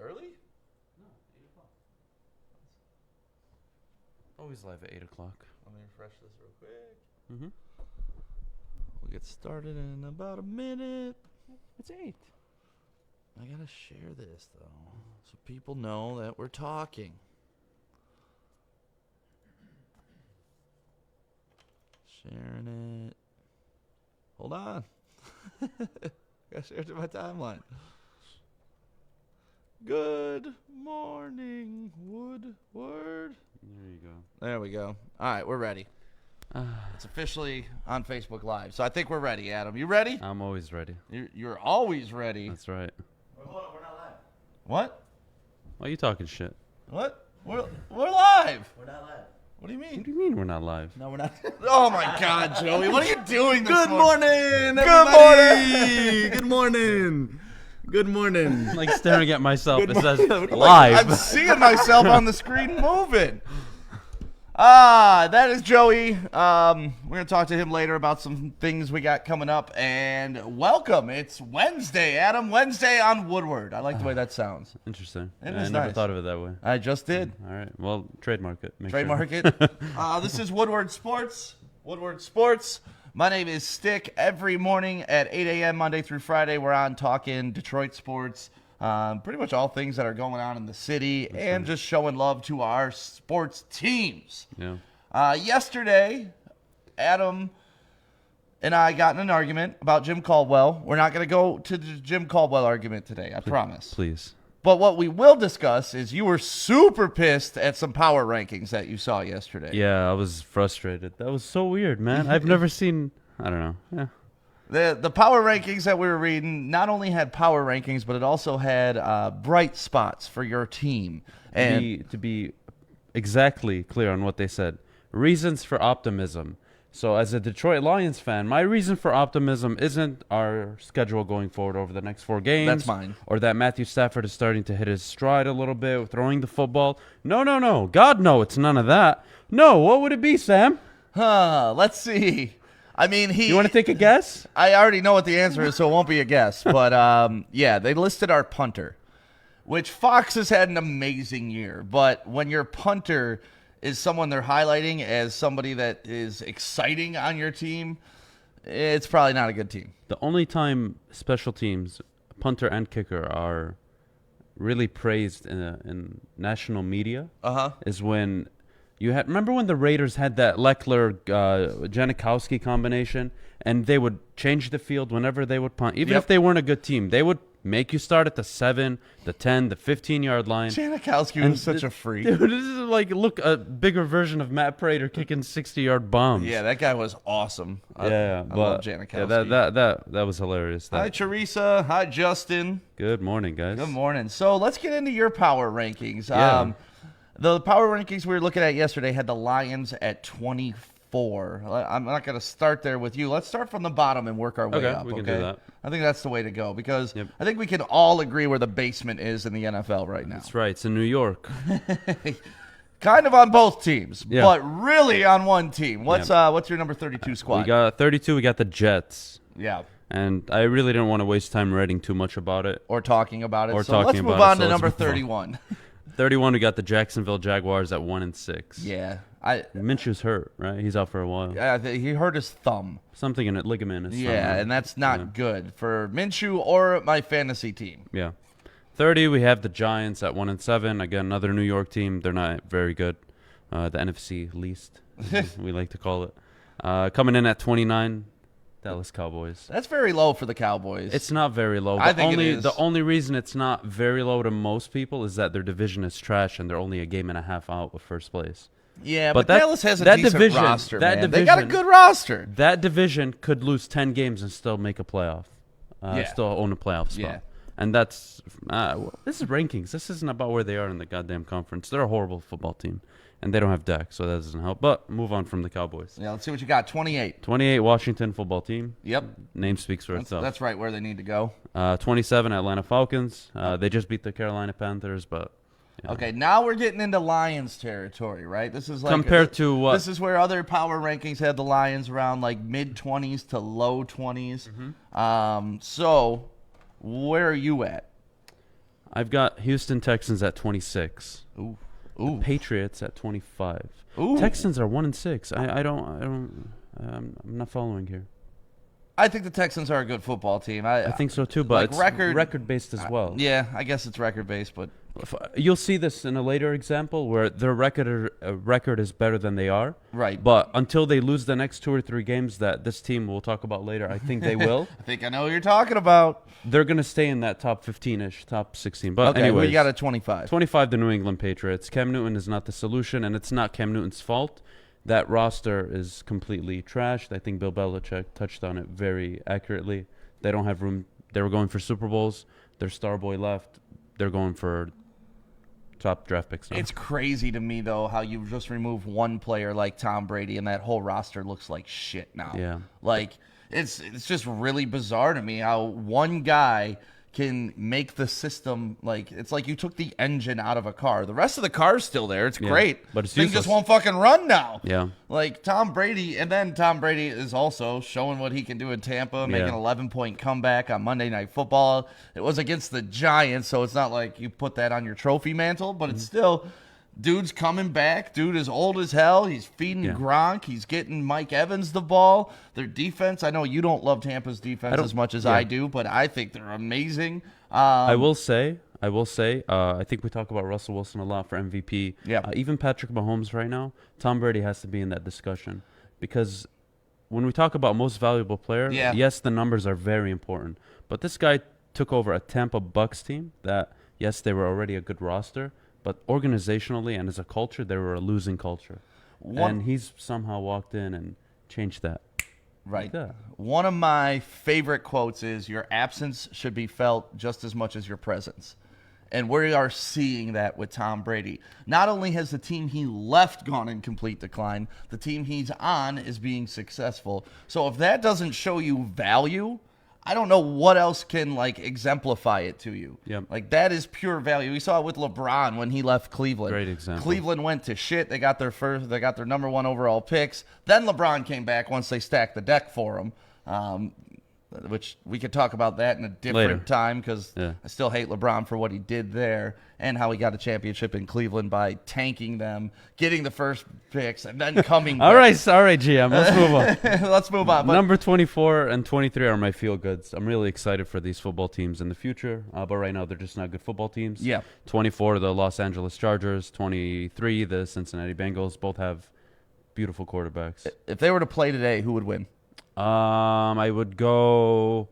early? No, 8 o'clock. Always live at 8 o'clock. Let me refresh this real quick. Mm-hmm. We'll get started in about a minute. It's 8. I gotta share this, though, so people know that we're talking. Sharing it. Hold on. Gotta share it to my timeline. Good morning, Woodward. There you go. There we go. All right, we're ready. It's officially on Facebook Live, so I think we're ready, Adam. You ready? I'm always ready. You're always ready. That's right. Hold on, we're not live. What? Why are you talking shit? What? We're live. We're not live. What do you What mean? do you mean we're not live? No, we're not. Oh my God, Joey! What are you doing? Good morning, everybody. Good morning. Good morning. I'm like staring at myself. It says I'm live. seeing myself on the screen moving. That is Joey. We're gonna talk to him later about some things we got coming up. And welcome. It's Wednesday, Adam. Wednesday on Woodward. I like the way that sounds. Interesting. It I is never nice. thought of it that way. I just did. All right. Well, trademark it. Make Trademark sure. it. This is Woodward Sports. Woodward Sports. My name is Stick. Every morning at 8 a.m. Monday through Friday, we're on talking Detroit sports. Pretty much all things that are going on in the city and just showing love to our sports teams. Yeah. Yesterday, Adam and I got in an argument about Jim Caldwell. We're not going to go to the Jim Caldwell argument today, I promise. Please. But what we will discuss is you were super pissed at some power rankings that you saw yesterday. Yeah, I was frustrated. That was so weird, man. I've never seen. I don't know. Yeah. The power rankings that we were reading not only had power rankings, but it also had bright spots for your team. And To be exactly clear on what they said, reasons for optimism. So as a Detroit Lions fan, my reason for optimism isn't our schedule going forward over the next 4 games. That's mine. Or that Matthew Stafford is starting to hit his stride a little bit, throwing the football. No. God, no, it's none of that. No, what would it be, Sam? Let's see. I mean, You want to take a guess? I already know what the answer is, so it won't be a guess. But, yeah, they listed our punter, which Fox has had an amazing year. But when your punter is someone they're highlighting as somebody that is exciting on your team, it's probably not a good team. The only time special teams, punter and kicker, are really praised in national media is when you had. Remember when the Raiders had that Leckler-Janikowski combination, and they would change the field whenever they would punt, even if they weren't a good team, they would make you start at the 7, the 10, the 15-yard line. Janikowski was such a freak. Dude, this is like, look, a bigger version of Matt Prater kicking 60-yard bombs. Yeah, that guy was awesome. I but love Janikowski. Yeah, that was hilarious. Hi, Teresa. Hi, Justin. Good morning, guys. Good morning. So let's get into your power rankings. Yeah. The power rankings we were looking at yesterday had the Lions at 24. I'm not going to start there with you. Let's start from the bottom and work our way up. We can do that. I think that's the way to go because Yep. I think we can all agree where the basement is in the NFL right now. That's right. It's in New York. Kind of on both teams, Yeah. but really on one team. What's your number 32 squad? We got 32. We got the Jets. Yeah. And I really didn't want to waste time writing too much about it. Or talking about it. Or so talking let's move about it, on so to let's number move on. 31. 31, we got the Jacksonville Jaguars at 1-6. Yeah. Minshew's hurt, right? He's out for a while. He hurt his thumb. Something in it, ligament. In his Yeah, thumb. and that's not good for Minshew or my fantasy team. Yeah. 30, we have the Giants at 1-7. Again, another New York team. They're not very good. The NFC least, we like to call it. Coming in at 29, Dallas Cowboys. That's very low for the Cowboys. It's not very low. I think it is. The only reason it's not very low to most people is that their division is trash and they're only a game and a half out of first place. Yeah, but but that- Dallas has a that decent division- roster, that man. They got a division- good roster. That division could lose 10 games and still make a playoff. Yeah. Still own a playoff spot. Yeah. And that's this is rankings. This isn't about where they are in the goddamn conference. They're a horrible football team, and they don't have Dak, so that doesn't help. But move on from the Cowboys. Yeah, let's see what you got. 28. 28, Washington football team. Yep. Name speaks for itself. That's right where they need to go. 27, Atlanta Falcons. They just beat the Carolina Panthers, but yeah. Okay, now we're getting into Lions territory, right? This is like Compared to what? This is where other power rankings had the Lions around like mid-20s to low 20s. Mm-hmm. So where are you at? I've got Houston Texans at 26. Ooh. Patriots at 25. Ooh. Texans are 1-6. I'm not following here. I think the Texans are a good football team. I think so too, but like it's record-based as well. Yeah, I guess it's record-based, but You'll see this in a later example where their record is better than they are. Right. But until they lose the next 2 or 3 games that this team we'll talk about later, I think they will. I think I know what you're talking about. They're going to stay in that top 15-ish, top 16. But Okay, anyways, we got a 25. 25, the New England Patriots. Cam Newton is not the solution, and it's not Cam Newton's fault. That roster is completely trashed. I think Bill Belichick touched on it very accurately. They don't have room. They were going for Super Bowls. Their star boy left. They're going for top draft picks now. It's crazy to me, though, how you just remove one player like Tom Brady and that whole roster looks like shit now. Yeah. Like, it's just really bizarre to me how one guy can make the system, like, it's like you took the engine out of a car. The rest of the car's still there. It's great. But it's Thing useless. just won't fucking run now. Yeah. Like, Tom Brady, and then Tom Brady is also showing what he can do in Tampa, making an 11-point comeback on Monday Night Football. It was against the Giants, so it's not like you put that on your trophy mantle, but it's still, dude's coming back. Dude is old as hell. He's feeding Gronk. He's getting Mike Evans the ball. Their defense, I know you don't love Tampa's defense as much as I do, but I think they're amazing. I will say, I think we talk about Russell Wilson a lot for MVP. Yeah. Even Patrick Mahomes right now, Tom Brady has to be in that discussion because when we talk about most valuable player, yes, the numbers are very important. But this guy took over a Tampa Bucks team that, yes, they were already a good roster, but organizationally and as a culture, they were a losing culture. And he's somehow walked in and changed that. Right. Yeah. One of my favorite quotes is, your absence should be felt just as much as your presence. And we are seeing that with Tom Brady. Not only has the team he left gone in complete decline, the team he's on is being successful. So if that doesn't show you value, I don't know what else can, like, exemplify it to you. Yep. Like, that is pure value. We saw it with LeBron when he left Cleveland. Great example. Cleveland went to shit. They got their number 1 overall picks. Then LeBron came back once they stacked the deck for him, which we could talk about that in a different time because I still hate LeBron for what he did there and how he got a championship in Cleveland by tanking them, getting the first picks, and then coming All right, GM. Let's move on. Let's move on. But Number 24 and 23 are my feel-goods. I'm really excited for these football teams in the future, but right now they're just not good football teams. Yeah. 24, the Los Angeles Chargers. 23, the Cincinnati Bengals. Both have beautiful quarterbacks. if they were to play today, who would win? I would go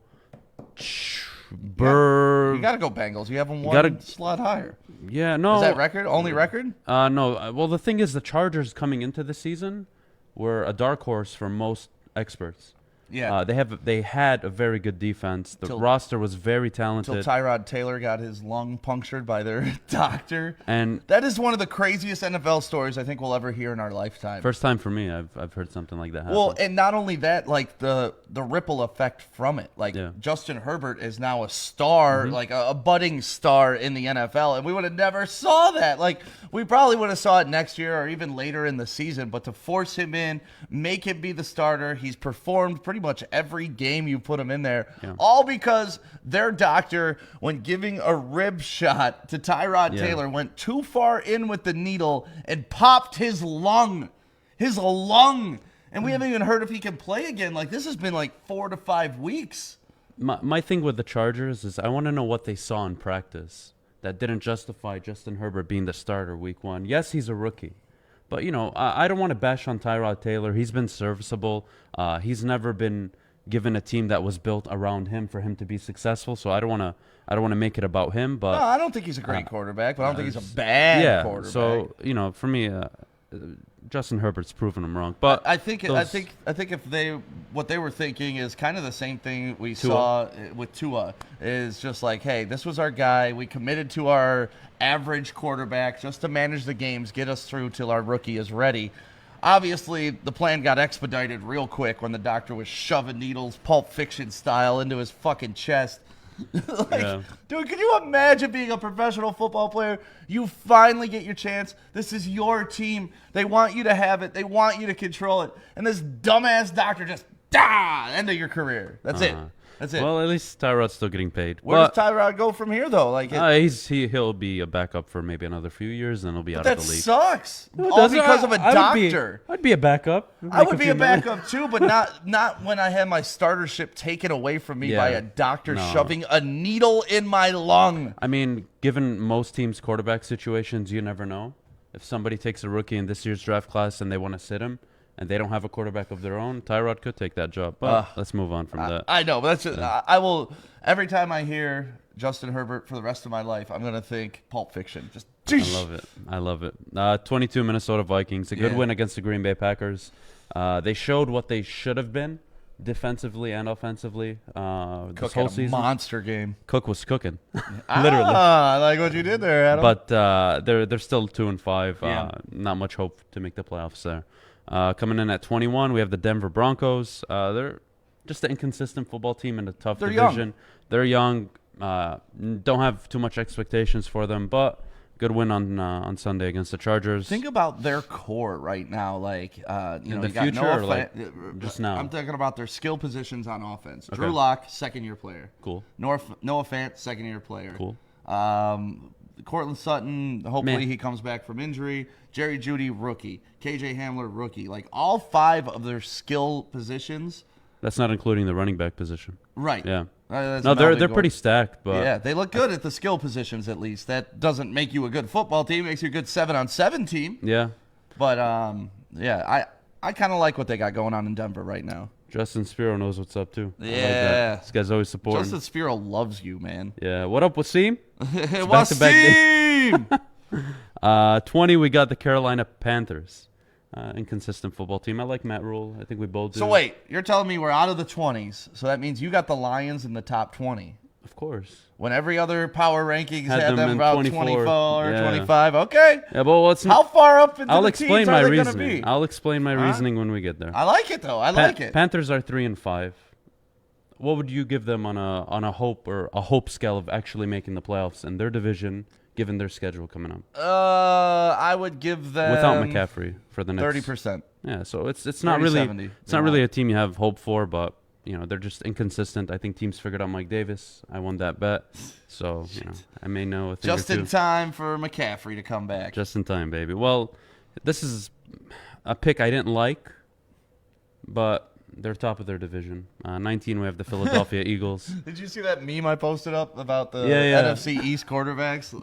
You got to go Bengals. You have them one slot higher. Yeah, no. Is that record? Only record? No. Well, the thing is, the Chargers coming into the season were a dark horse for most experts. Yeah. They had a very good defense. The roster was very talented. Until Tyrod Taylor got his lung punctured by their doctor. And that is one of the craziest NFL stories I think we'll ever hear in our lifetime. First time for me. I've heard something like that happen. Well, and not only that, like the ripple effect from it. Like Justin Herbert is now a star, like a budding star in the NFL, and we would have never saw that. Like, we probably would have saw it next year or even later in the season, but to force him in, make him be the starter, he's performed pretty much every game you put him in there, all because their doctor, when giving a rib shot to Tyrod Taylor, went too far in with the needle and popped his lung. And we haven't even heard if he can play again. Like, this has been like 4 to 5 weeks. My thing with the Chargers is I want to know what they saw in practice that didn't justify Justin Herbert being the starter week 1. Yes, he's a rookie. But, you know, I don't want to bash on Tyrod Taylor. He's been serviceable. He's never been given a team that was built around him for him to be successful. So I don't want to make it about him. But no, I don't think he's a great quarterback, but I don't think he's a bad quarterback. So, you know, for me, Justin Herbert's proven him wrong. But I think if what they were thinking is kind of the same thing we saw with Tua, is just like, hey, this was our guy. We committed to our average quarterback just to manage the games, get us through till our rookie is ready. Obviously, the plan got expedited real quick when the doctor was shoving needles, Pulp Fiction style, into his fucking chest. Dude, can you imagine being a professional football player? You finally get your chance. This is your team. They want you to have it. They want you to control it. And this dumbass doctor just, end of your career. That's it. That's it. Well, at least Tyrod's still getting paid. Where does Tyrod go from here, though? Like, he'll be a backup for maybe another few years, and he'll be out that of the league. sucks. Well, All because of a doctor. I'd be a backup. I would be a backup too, but not when I had my startership taken away from me by a doctor shoving a needle in my lung. I mean, given most teams' quarterback situations, you never know. If somebody takes a rookie in this year's draft class and they want to sit him, and they don't have a quarterback of their own, Tyrod could take that job. But let's move on from that. I know, but that's just, I will. Every time I hear Justin Herbert for the rest of my life, I'm gonna think Pulp Fiction. Just I love it. 22 Minnesota Vikings, a good win against the Green Bay Packers. They showed what they should have been defensively and offensively this whole season. Monster game. Cook was cooking, literally. I like what you did there, Adam. But they're still 2-5. Not much hope to make the playoffs there. Coming in at 21, we have the Denver Broncos. They're just an inconsistent football team in a tough division. They're young. Don't have too much expectations for them, but good win on Sunday against the Chargers. Think about their core right now, like in the you got future, or like just now. I'm talking about their skill positions on offense. Okay. Drew Lock, second-year player. Cool. Noah Fant, second-year player. Cool. Cortland Sutton, hopefully he comes back from injury. Jerry Jeudy, rookie. KJ Hamler, rookie. Like all 5 of their skill positions. That's not including the running back position. Right. Yeah. No, they're pretty stacked, but yeah, they look good at the skill positions at least. That doesn't make you a good football team. It makes you a good 7-on-7 team. Yeah. But I kind of like what they got going on in Denver right now. Justin Spiro knows what's up too. Yeah. I like that. This guy's always supporting. Justin Spiro loves you, man. Yeah. What up, Wasim? Wasim! 20, we got the Carolina Panthers. Inconsistent football team. I like Matt Rule. I think we both do. So wait, you're telling me we're out of the 20s, so that means you got the Lions in the top 20. Of course. When every other power rankings Had had them them about 24. 24 or Yeah. 25. Okay. Yeah, but what's How far up into I'll the explain teens my are they going to reasoning. be? I'll explain my reasoning when we get there. I like it, though. I like it. Panthers are 3-5. What would you give them on a hope or a hope scale of actually making the playoffs in their division, given their schedule coming up? I would give them Without McCaffrey for the next 30%. Yeah, so it's not really 70. it's not really a team you have hope for, but they're just inconsistent. I think teams figured out Mike Davis. I won that bet, so I may know a thing Just or two. in time for McCaffrey to come back. Just in time, baby. Well, this is a pick I didn't like, but they're top of their division. 19, we have the Philadelphia Eagles. Did you see that meme I posted up about the Yeah. NFC East quarterbacks?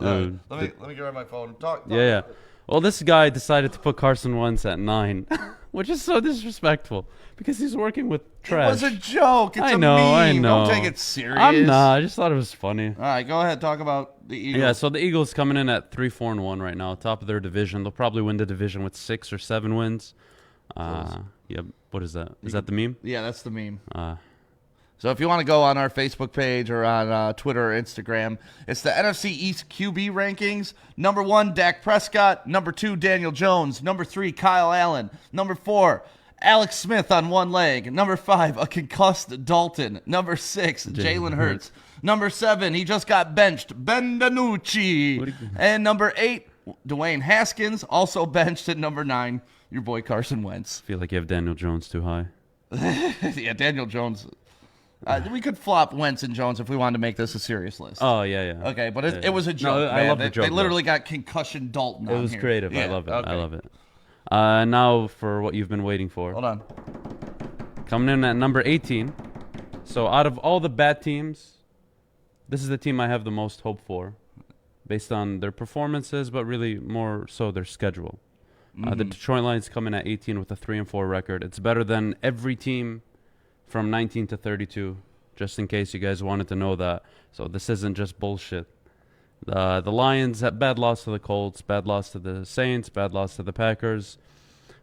Let me get rid of my phone. Talk. Yeah. Well, this guy decided to put Carson Wentz at 9, which is so disrespectful because he's working with trash. It was a joke. It's I a know. meme. Don't take it serious. I'm not. I just thought it was funny. All right, go ahead. Talk about the Eagles. Yeah, so the Eagles coming in at 3-4-1 right now, top of their division. They'll probably win the division with 6 or 7 wins. Yep. What is that? Is that the meme? Yeah, that's the meme. So if you want to go on our Facebook page or on Twitter or Instagram, it's the NFC East QB rankings. Number 1, Dak Prescott. Number 2, Daniel Jones. Number 3, Kyle Allen. Number 4, Alex Smith on one leg. Number 5, a concussed Dalton. Number 6, Jalen Hurts. Number 7, he just got benched, Ben DiNucci. And number 8, Dwayne Haskins, also benched at number 9, your boy Carson Wentz. I feel like you have Daniel Jones too high. Yeah, Daniel Jones. We could flop Wentz and Jones if we wanted to make this a serious list. Oh, yeah. Okay, but it was a joke. No, I love the joke. They literally got concussion Dalton. It was here. creative. Yeah, I love it. okay. I love it. Now for what you've been waiting for. Hold on. Coming in at number 18. So out of all the bad teams, this is the team I have the most hope for, based on their performances, but really more so their schedule. The Detroit Lions come in at 18 with a 3-4 record. It's better than every team from 19 to 32, just in case you guys wanted to know that. So this isn't just bullshit. The Lions had bad loss to the Colts, bad loss to the Saints, bad loss to the Packers.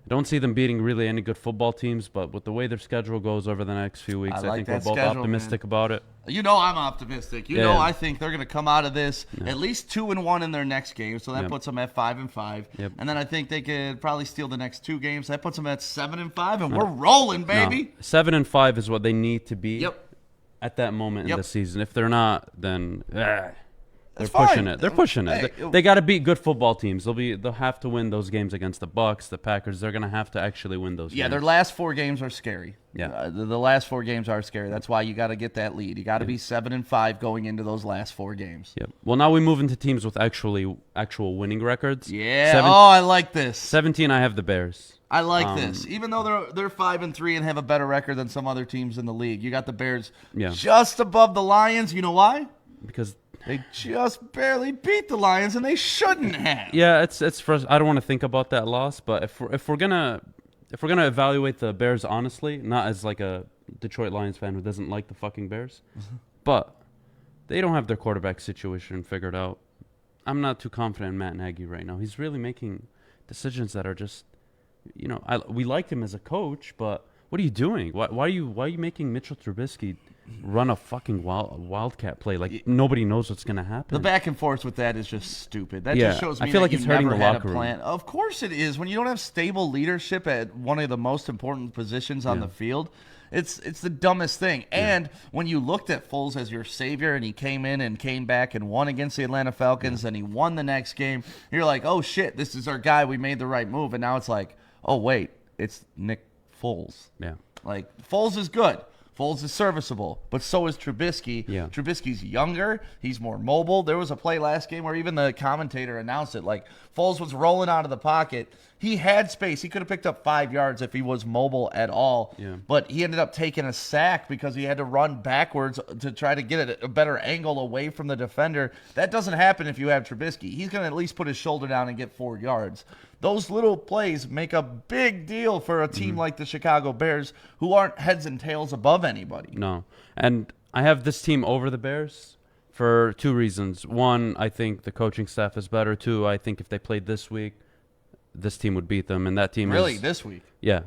I don't see them beating really any good football teams, but with the way their schedule goes over the next few weeks, I think we're both optimistic about it. You know I'm optimistic. You know I think they're going to come out of this at least 2-1 in their next game, so that puts them at 5-5. Yep. And then I think they could probably steal the next 2 games. That puts them at 7-5, and we're rolling, baby. 7-5 is what they need to be Yep. at that moment in the season. If they're not, then They're That's pushing fine. it. They're pushing it. Hey, They got to beat good football teams. They'll have to win those games against the Bucks, the Packers. They're gonna have to actually win those. Yeah, games. their last 4 games are scary. Yeah. The last 4 games are scary. That's why you got to get that lead. You got to be 7-5 going into those last 4 games. Yep. Well, now we move into teams with actual winning records. Yeah. I like this. 17. I have the Bears. I like this. Even though they're 5-3 and have a better record than some other teams in the league, you got the Bears just above the Lions. You know why? Because they just barely beat the Lions, and they shouldn't have. Yeah, it's I don't want to think about that loss, but if we're gonna evaluate the Bears honestly, not as like a Detroit Lions fan who doesn't like the fucking Bears, but they don't have their quarterback situation figured out. I'm not too confident in Matt Nagy right now. He's really making decisions that are just, we liked him as a coach, but what are you doing? Why are you making Mitchell Trubisky run a fucking wildcat play? Like, nobody knows what's going to happen. The back and forth with that is just stupid. That just shows me I feel like that it's you hurting never the had locker a plan. room. Of course it is. When you don't have stable leadership at one of the most important positions on the field, it's the dumbest thing. And when you looked at Foles as your savior and he came in and came back and won against the Atlanta Falcons and he won the next game, you're like, oh, shit, this is our guy. We made the right move. And now it's like, oh, wait, it's Nick Foles. Yeah. Like, Foles is good. Foles is serviceable, but so is Trubisky. Yeah. Trubisky's younger. He's more mobile. There was a play last game where even the commentator announced it. Like, Foles was rolling out of the pocket. He had space. He could have picked up 5 yards if he was mobile at all. Yeah. But he ended up taking a sack because he had to run backwards to try to get a better angle away from the defender. That doesn't happen if you have Trubisky. He's going to at least put his shoulder down and get 4 yards. Those little plays make a big deal for a team like the Chicago Bears, who aren't heads and tails above anybody. No. And I have this team over the Bears for 2 reasons. 1, I think the coaching staff is better. 2, I think if they played this week, this team would beat them. And that team Really, is... this week? Yeah.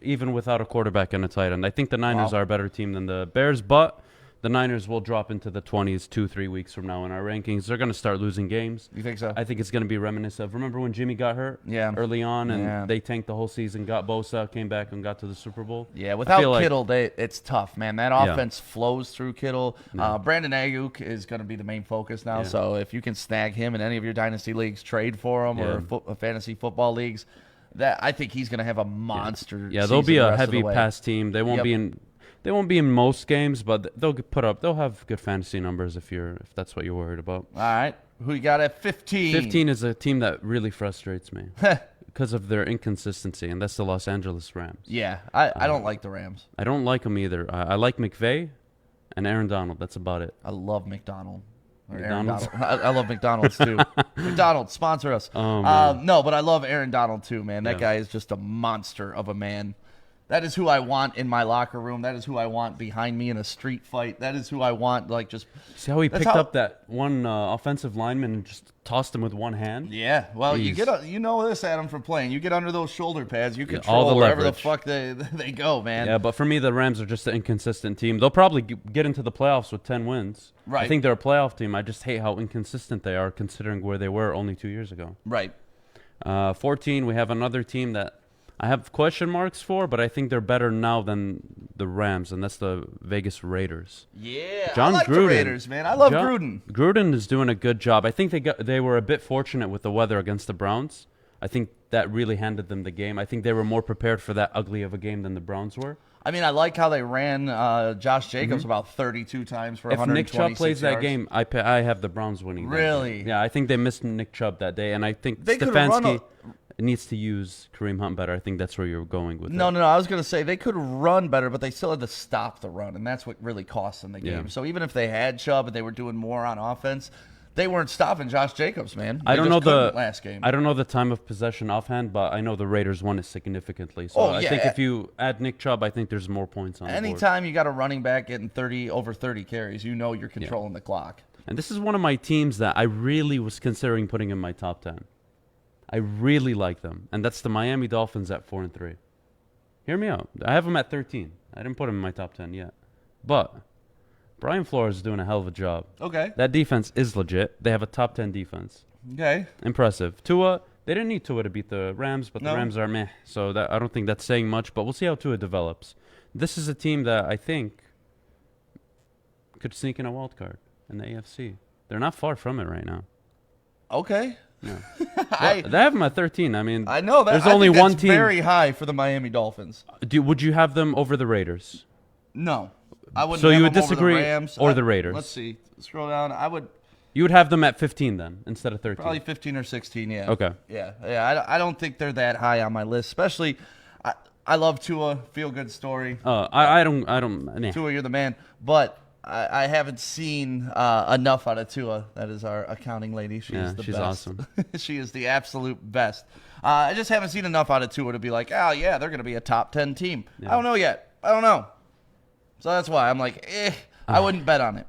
Even without a quarterback and a tight end. I think the Niners are a better team than the Bears, but the Niners will drop into the 20s 2-3 weeks from now in our rankings. They're going to start losing games. You think so? I think it's going to be reminiscent of, remember when Jimmy got hurt early on and they tanked the whole season, got Bosa, came back and got to the Super Bowl? Yeah, without Kittle, it's tough, man. That offense flows through Kittle. Brandon Ayuk is going to be the main focus now, so if you can snag him in any of your dynasty leagues, trade for him or fantasy football leagues, that I think he's going to have a monster Yeah, they'll be season a heavy the way. pass team. They won't be in... They won't be in most games, but they'll have good fantasy numbers if that's what you're worried about. All right. Who you got at 15? 15 is a team that really frustrates me because of their inconsistency, and that's the Los Angeles Rams. Yeah, I don't like the Rams. I don't like them either. I like McVay and Aaron Donald. That's about it. I love McDonald. McDonald's? I love McDonald's too. McDonald's, sponsor us. Oh, man. No, but I love Aaron Donald too, man. That guy is just a monster of a man. That is who I want in my locker room. That is who I want behind me in a street fight. That is who I want, See how he picked up that one offensive lineman and just tossed him with one hand? Yeah. Well, Jeez. you know this, Adam, from playing. You get under those shoulder pads, you control all the wherever the leverage. fuck they go, man. Yeah, but for me, the Rams are just an inconsistent team. They'll probably get into the playoffs with 10 wins. Right. I think they're a playoff team. I just hate how inconsistent they are considering where they were only 2 years ago. Right. 14, we have another team that I have question marks for, but I think they're better now than the Rams, and that's the Vegas Raiders. Yeah, John I like Gruden. the Raiders, man. I love Gruden. Gruden is doing a good job. I think they were a bit fortunate with the weather against the Browns. I think that really handed them the game. I think they were more prepared for that ugly of a game than the Browns were. I mean, I like how they ran Josh Jacobs about 32 times for If 126 Nick Chubb plays that yards. game, I have the Browns winning. that Really? game. Yeah, I think they missed Nick Chubb that day, and I think They could've run Stefanski needs to use Kareem Hunt better. I think that's where you're going with it. No. I was going to say they could run better, but they still had to stop the run, and that's what really cost them the game. Yeah. So even if they had Chubb and they were doing more on offense, they weren't stopping Josh Jacobs, man. I don't know the last game. I don't know the time of possession offhand, but I know the Raiders won it significantly. So I think if you add Nick Chubb, I think there's more points on the board. Anytime you got a running back getting over 30 carries, you know you're controlling the clock. And this is one of my teams that I really was considering putting in my top 10. I really like them, and that's the Miami Dolphins at 4-3. Hear me out. I have them at 13. I didn't put them in my top 10 yet, but Brian Flores is doing a hell of a job. Okay. That defense is legit. They have a top 10 defense. Okay. Impressive. Tua, they didn't need Tua to beat the Rams, but the Rams are meh. So I don't think that's saying much, but we'll see how Tua develops. This is a team that I think could sneak in a wild card in the AFC. They're not far from it right now. Okay. Yeah. They have them at 13. I mean, I know that. There's I only think one that's team. very high for the Miami Dolphins. Would you have them over the Raiders? No, I wouldn't. So have you would them over disagree, the Rams or the Raiders? Let's see. Scroll down. I would You would have them at 15 then, instead of 13. probably 15 or 16. Yeah. Okay. Yeah. I don't think they're that high on my list. Especially, I love Tua. Feel good story. I don't. Nah. Tua, you're the man. But I haven't seen enough out of Tua. That is our accounting lady. She's the she's best. awesome. She is the absolute best. I just haven't seen enough out of Tua to be like, oh, yeah, they're going to be a top 10 team. Yeah. I don't know yet. I don't know. So that's why I'm like, I wouldn't bet on it.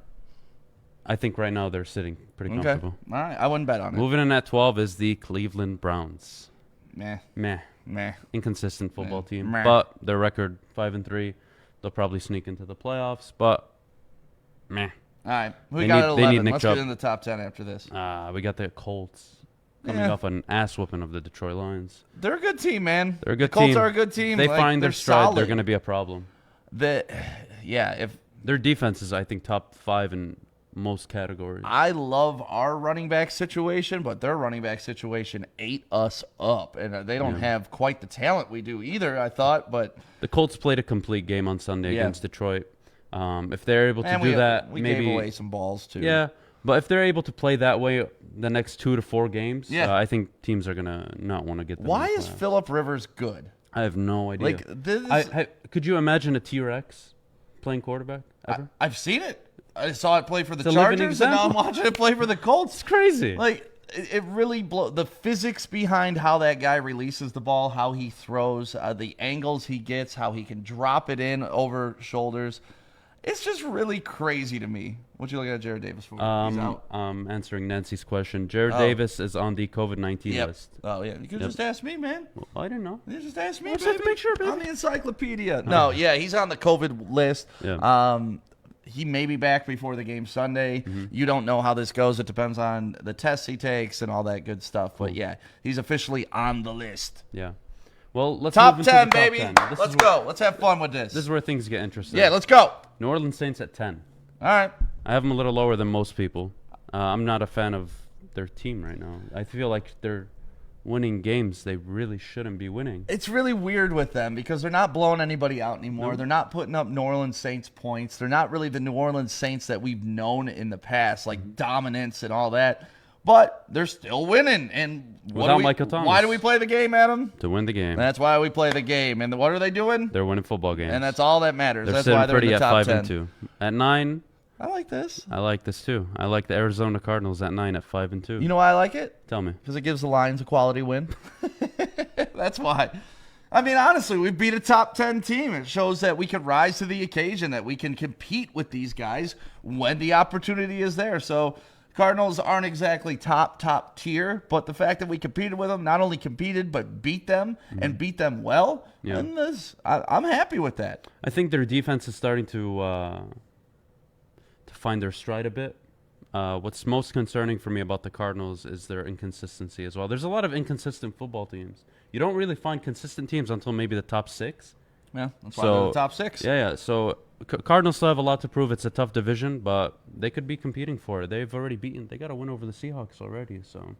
I think right now they're sitting pretty Okay. comfortable. All right. I wouldn't bet on it. Moving in at 12 is the Cleveland Browns. Meh. Meh. Inconsistent football team. Meh. But their record 5-3. They'll probably sneak into the playoffs, but meh. All right. We They got need- it at they need 11. Nick Let's Chubb. get in the top 10 after this. We got the Colts coming Yeah. off an ass whooping of the Detroit Lions. They're a good team, man. They're a good the Colts team. are a good team. They Like, find their they're stride. solid. They're going to be a problem. If Their defense is, I think, top 5 in most categories. I love our running back situation, but their running back situation ate us up, and they don't have quite the talent we do either. I thought, but The Colts played a complete game on Sunday Yeah. against Detroit. If they're able to and do that, we maybe gave away some balls too. yeah. But if they're able to play that way the next 2 to 4 games, Yeah. I think teams are gonna not want to get them. Why in the is playoffs. Phillip Rivers good? I have no idea. Like this, Could you imagine a T-Rex playing quarterback ever? I've seen it. I saw it play for the It's a living Chargers, and now I'm example. watching it play for the Colts. It's crazy. Like it really the physics behind how that guy releases the ball, how he throws, the angles he gets, how he can drop it in over shoulders. It's just really crazy to me. What you looking at Jared Davis for? He's out. Answering Nancy's question, Jared Davis is on the COVID-19 Yep. list. Oh yeah, you could just ask me, man. Well, I didn't know. You just ask me, I just have to baby. make sure, baby. I'm the encyclopedia. No, yeah, he's on the COVID list. Yeah. He may be back before the game Sunday. Mm-hmm. You don't know how this goes. It depends on the tests he takes and all that good stuff. But yeah, he's officially on the list. Yeah. Well, let's Top move into 10, the top baby. 10. This Let's is go. Let's have fun with this. This is where things get interesting. Yeah, let's go. New Orleans Saints at 10. All right. I have them a little lower than most people. I'm not a fan of their team right now. I feel like they're winning games they really shouldn't be winning. It's really weird with them because they're not blowing anybody out anymore. No. They're not putting up New Orleans Saints points. They're not really the New Orleans Saints that we've known in the past, like dominance and all that. But they're still winning. And Without Michael Thomas. Why do we play the game, Adam? To win the game. That's why we play the game. And what are they doing? They're winning football games. And that's all that matters. They're That's sitting why they're in pretty the at top 5 10. and 2. At 9, I like this. I like this too. I like the Arizona Cardinals at 9 at 5 and 2. You know why I like it? Tell me. Because it gives the Lions a quality win. That's why. I mean, honestly, we beat a top 10 team. It shows that we can rise to the occasion, that we can compete with these guys when the opportunity is there. So Cardinals aren't exactly top tier, but the fact that we competed with them, not only competed, but beat them and beat them well, Yeah. and I'm happy with that. I think their defense is starting to find their stride a bit. What's most concerning for me about the Cardinals is their inconsistency as well. There's a lot of inconsistent football teams. You don't really find consistent teams until maybe the top 6. Yeah, that's why they're in the top 6. Yeah. So Cardinals still have a lot to prove. It's a tough division, but they could be competing for it. They've already beaten. They got a win over the Seahawks already. So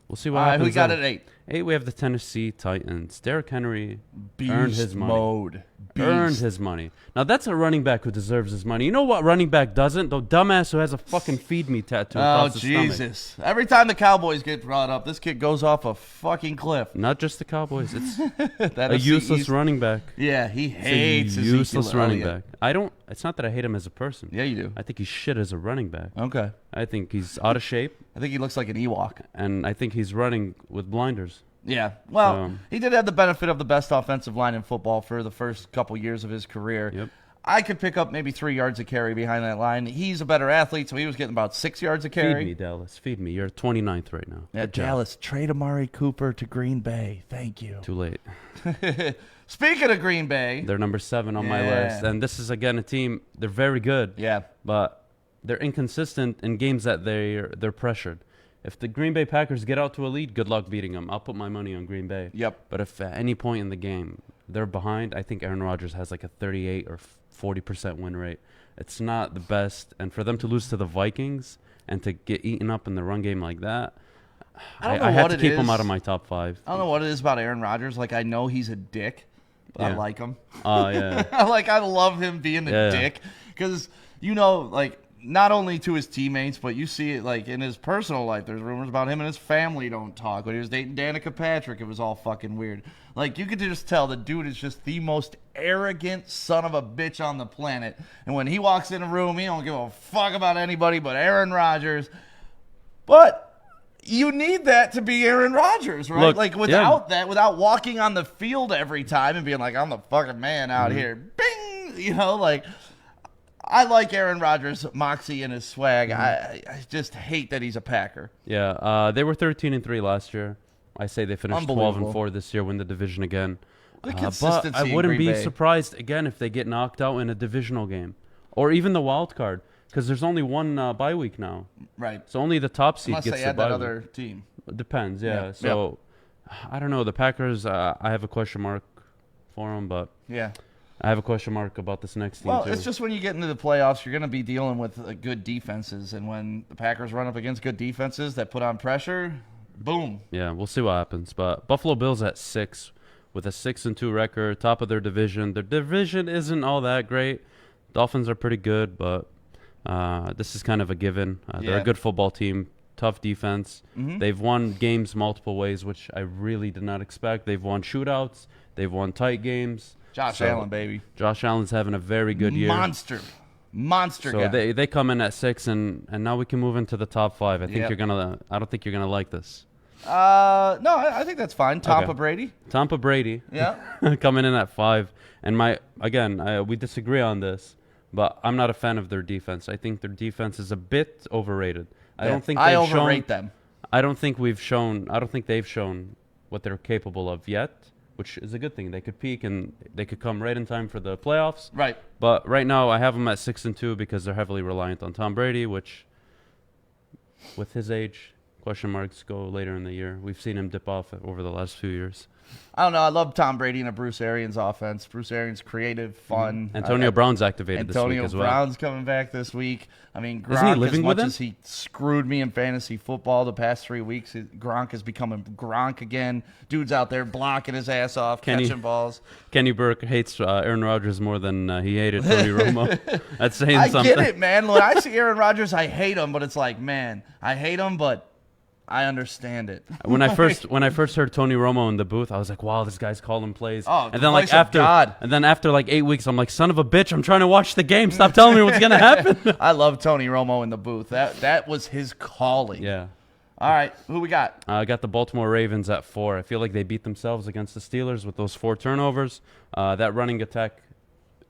we'll see what All right, happens. who got there. it at 8? 8, we have the Tennessee Titans. Derrick Henry earned his money. Mode. Earned Beast. his money. Now that's a running back who deserves his money. You know what running back doesn't? The dumbass who has a fucking feed me tattoo Oh, across his stomach. Jesus. Every time the Cowboys get brought up, this kid goes off a fucking cliff. Not just the Cowboys. It's That a is useless running back. Yeah, he It's hates a Ezekiel useless running Elliott. back. It's not that I hate him as a person. Yeah, you do. I think he's shit as a running back. Okay. I think he's out of shape, I think he looks like an Ewok. and I think he's running with blinders. Yeah. Well, So- he did have the benefit of the best offensive line in football for the first couple years of his career. Yep. I could pick up maybe 3 yards of carry behind that line. He's a better athlete, so he was getting about 6 yards of carry. Feed me, Dallas. Feed me. You're 29th right now. Yeah, Good job. Dallas, trade Amari Cooper to Green Bay. Thank you. Too late. Speaking of Green Bay. They're number 7 on my Yeah. list, and this is again a team. They're very good. Yeah. But they're inconsistent in games that they're pressured. If the Green Bay Packers get out to a lead, good luck beating them. I'll put my money on Green Bay. Yep. But if at any point in the game they're behind, I think Aaron Rodgers has like a 38 or 40% win rate. It's not the best, and for them to lose to the Vikings and to get eaten up in the run game like that, I don't know I had what to it keep him is. out of my top 5. I don't know what it is about Aaron Rodgers. Like, I know he's a dick, but I Yeah. like him. Oh, yeah. I love him being a Yeah. dick because, like, not only to his teammates, but you see it, like, in his personal life. There's rumors about him and his family don't talk. When he was dating Danica Patrick, it was all fucking weird. Like, you could just tell the dude is just the most arrogant son of a bitch on the planet. And when he walks in a room, he don't give a fuck about anybody but Aaron Rodgers. But you need that to be Aaron Rodgers, right? Look, like, without that, without walking on the field every time and being like, I'm the fucking man out here. Bing! Like, I like Aaron Rodgers' moxie and his swag. I just hate that he's a Packer. Yeah, they were 13-3 last year. I say they finished 12-4 this year, win the division again. The But consistency I in wouldn't Green be Bay. surprised again if they get knocked out in a divisional game, or even the wild card, because there's only one bye week now. Right. So only the top seed Unless gets they the add bye that week. other team. It depends, yeah. Yeah. So I don't know. The Packers, I have a question mark for them, but Yeah. I have a question mark about this next team Well, too. it's just when you get into the playoffs, you're going to be dealing with good defenses. And when the Packers run up against good defenses that put on pressure, boom. Yeah, we'll see what happens. But Buffalo Bills at 6 with a 6-2 record, top of their division. Their division isn't all that great. Dolphins are pretty good, but this is kind of a given. They're Yeah. a good football team, tough defense. Mhm. They've won games multiple ways, which I really did not expect. They've won shootouts. They've won tight games. Josh So, Allen, baby. Josh Allen's having a very good year. Monster So guy. they come in at 6, and now we can move into the top 5. I think Yep. I don't think you're gonna like this. No, I think that's fine. Tampa Okay. Brady. Tampa Brady. Yeah. Coming in at 5. And we disagree on this, but I'm not a fan of their defense. I think their defense is a bit overrated. I don't think I they've overrate shown, them. I don't think they've shown what they're capable of yet, which is a good thing. They could peak and they could come right in time for the playoffs. Right. But right now I have them at 6-2 because they're heavily reliant on Tom Brady, which with his age, question marks go later in the year. We've seen him dip off over the last few years. I don't know. I love Tom Brady and a Bruce Arians offense. Bruce Arians creative, fun. Antonio Brown's activated this Antonio week as well. Brown's coming back this week. I mean, Gronk, Isn't he living as much with him? as he screwed me in fantasy football the past 3 weeks, Gronk is becoming Gronk again. Dude's out there blocking his ass off, catching balls. Kenny Burke hates Aaron Rodgers more than he hated Tony Romo. That's saying I something. get it, man. When I see Aaron Rodgers, I hate him, but it's like, man, I hate him, but I understand it. When I first heard Tony Romo in the booth, I was like, "Wow, this guy's calling plays." Oh, and the then like voice of God. after like 8 weeks, I'm like, "Son of a bitch, I'm trying to watch the game. Stop telling me what's gonna happen." I love Tony Romo in the booth. That was his calling. Yeah. All right, who we got? I got the Baltimore Ravens at 4. I feel like they beat themselves against the Steelers with those 4 turnovers. That running attack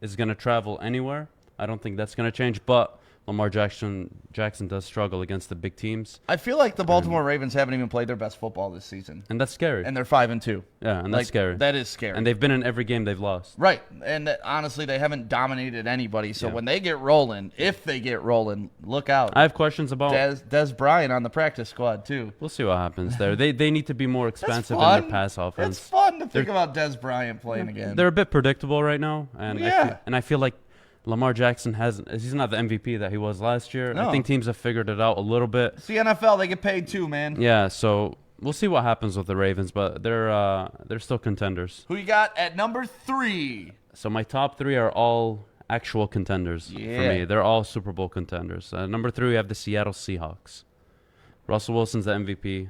is going to travel anywhere. I don't think that's going to change, but Lamar Jackson does struggle against the big teams, I feel like the Baltimore Ravens haven't even played their best football this season, and that's scary. and they're 5-2. Yeah, and that's scary. That is scary. And they've been in every game they've lost. Right, and honestly, they haven't dominated anybody. So Yeah. when they get rolling, if they get rolling, look out. I have questions about. Des Bryant on the practice squad too. We'll see what happens there. They need to be more That's expansive in fun. their pass offense. It's fun to think about Des Bryant playing again. They're a bit predictable right now, and Yeah. I feel like Lamar Jackson he's not the MVP that he was last year. No. I think teams have figured it out a little bit. It's the NFL; they get paid too, man. Yeah, so we'll see what happens with the Ravens, but they're still contenders. Who you got at number 3? So my top 3 are all actual contenders for Yeah. me. They're all Super Bowl contenders. Number 3, we have the Seattle Seahawks. Russell Wilson's the MVP.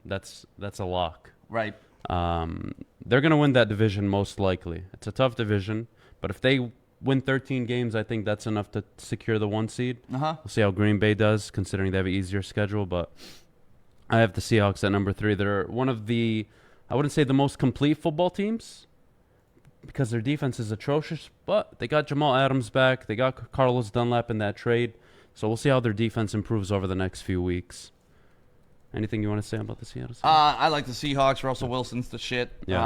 That's a lock. Right. They're going to win that division most likely. It's a tough division, but if they win 13 games, I think that's enough to secure the 1 seed. Uh-huh. We'll see how Green Bay does, considering they have an easier schedule, but I have the Seahawks at number 3. They're one of the, I wouldn't say the most complete football teams because their defense is atrocious, but they got Jamal Adams back. They got Carlos Dunlap in that trade, so we'll see how their defense improves over the next few weeks. Anything you want to say about the Seattle Seahawks? I like the Seahawks. Russell Wilson's the shit. Yeah.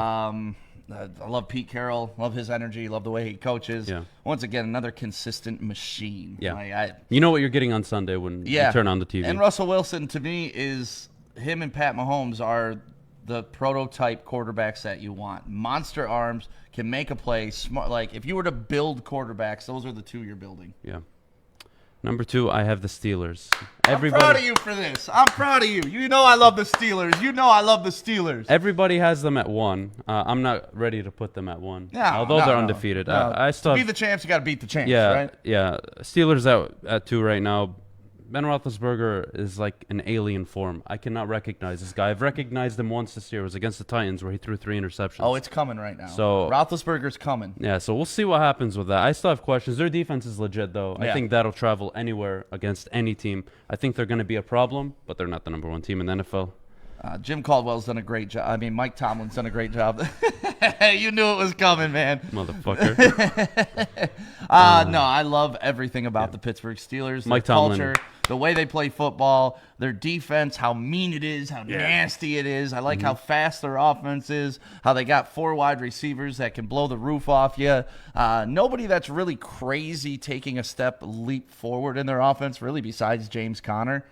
I love Pete Carroll. Love his energy. Love the way he coaches. Yeah. Once again, another consistent machine. Yeah. You know what you're getting on Sunday when you turn on the TV. And Russell Wilson, to me, is him and Pat Mahomes are the prototype quarterbacks that you want. Monster arms, can make a play. Smart. Like, if you were to build quarterbacks, those are the 2 you're building. Yeah. Number 2, I have the Steelers. I'm proud of you for this. I'm proud of you. You know I love the Steelers. You know I love the Steelers. Everybody has them at 1. I'm not ready to put them at 1. Although no, they're no, undefeated. no. I still to have, be the champs, you got to beat the champs, yeah, right? Yeah. Steelers out at 2 right now. Ben Roethlisberger is like an alien form. I cannot recognize this guy. I've recognized him once this year. It was against the Titans where he threw 3 interceptions. Oh, it's coming right now. So Roethlisberger's coming. yeah, so we'll see what happens with that. I still have questions. Their defense is legit, though. Yeah. I think that'll travel anywhere against any team. I think they're going to be a problem, but they're not the number 1 team in the NFL. Jim Caldwell's done a great job. I mean, Mike Tomlin's done a great job. You knew it was coming, man. Motherfucker. No, I love everything about the Pittsburgh Steelers. Mike their Tomlin. culture, the way they play football, their defense, how mean it is, how nasty it is. I like how fast their offense is, how they got 4 wide receivers that can blow the roof off you. Nobody that's really crazy taking a leap forward in their offense, really, besides James Conner.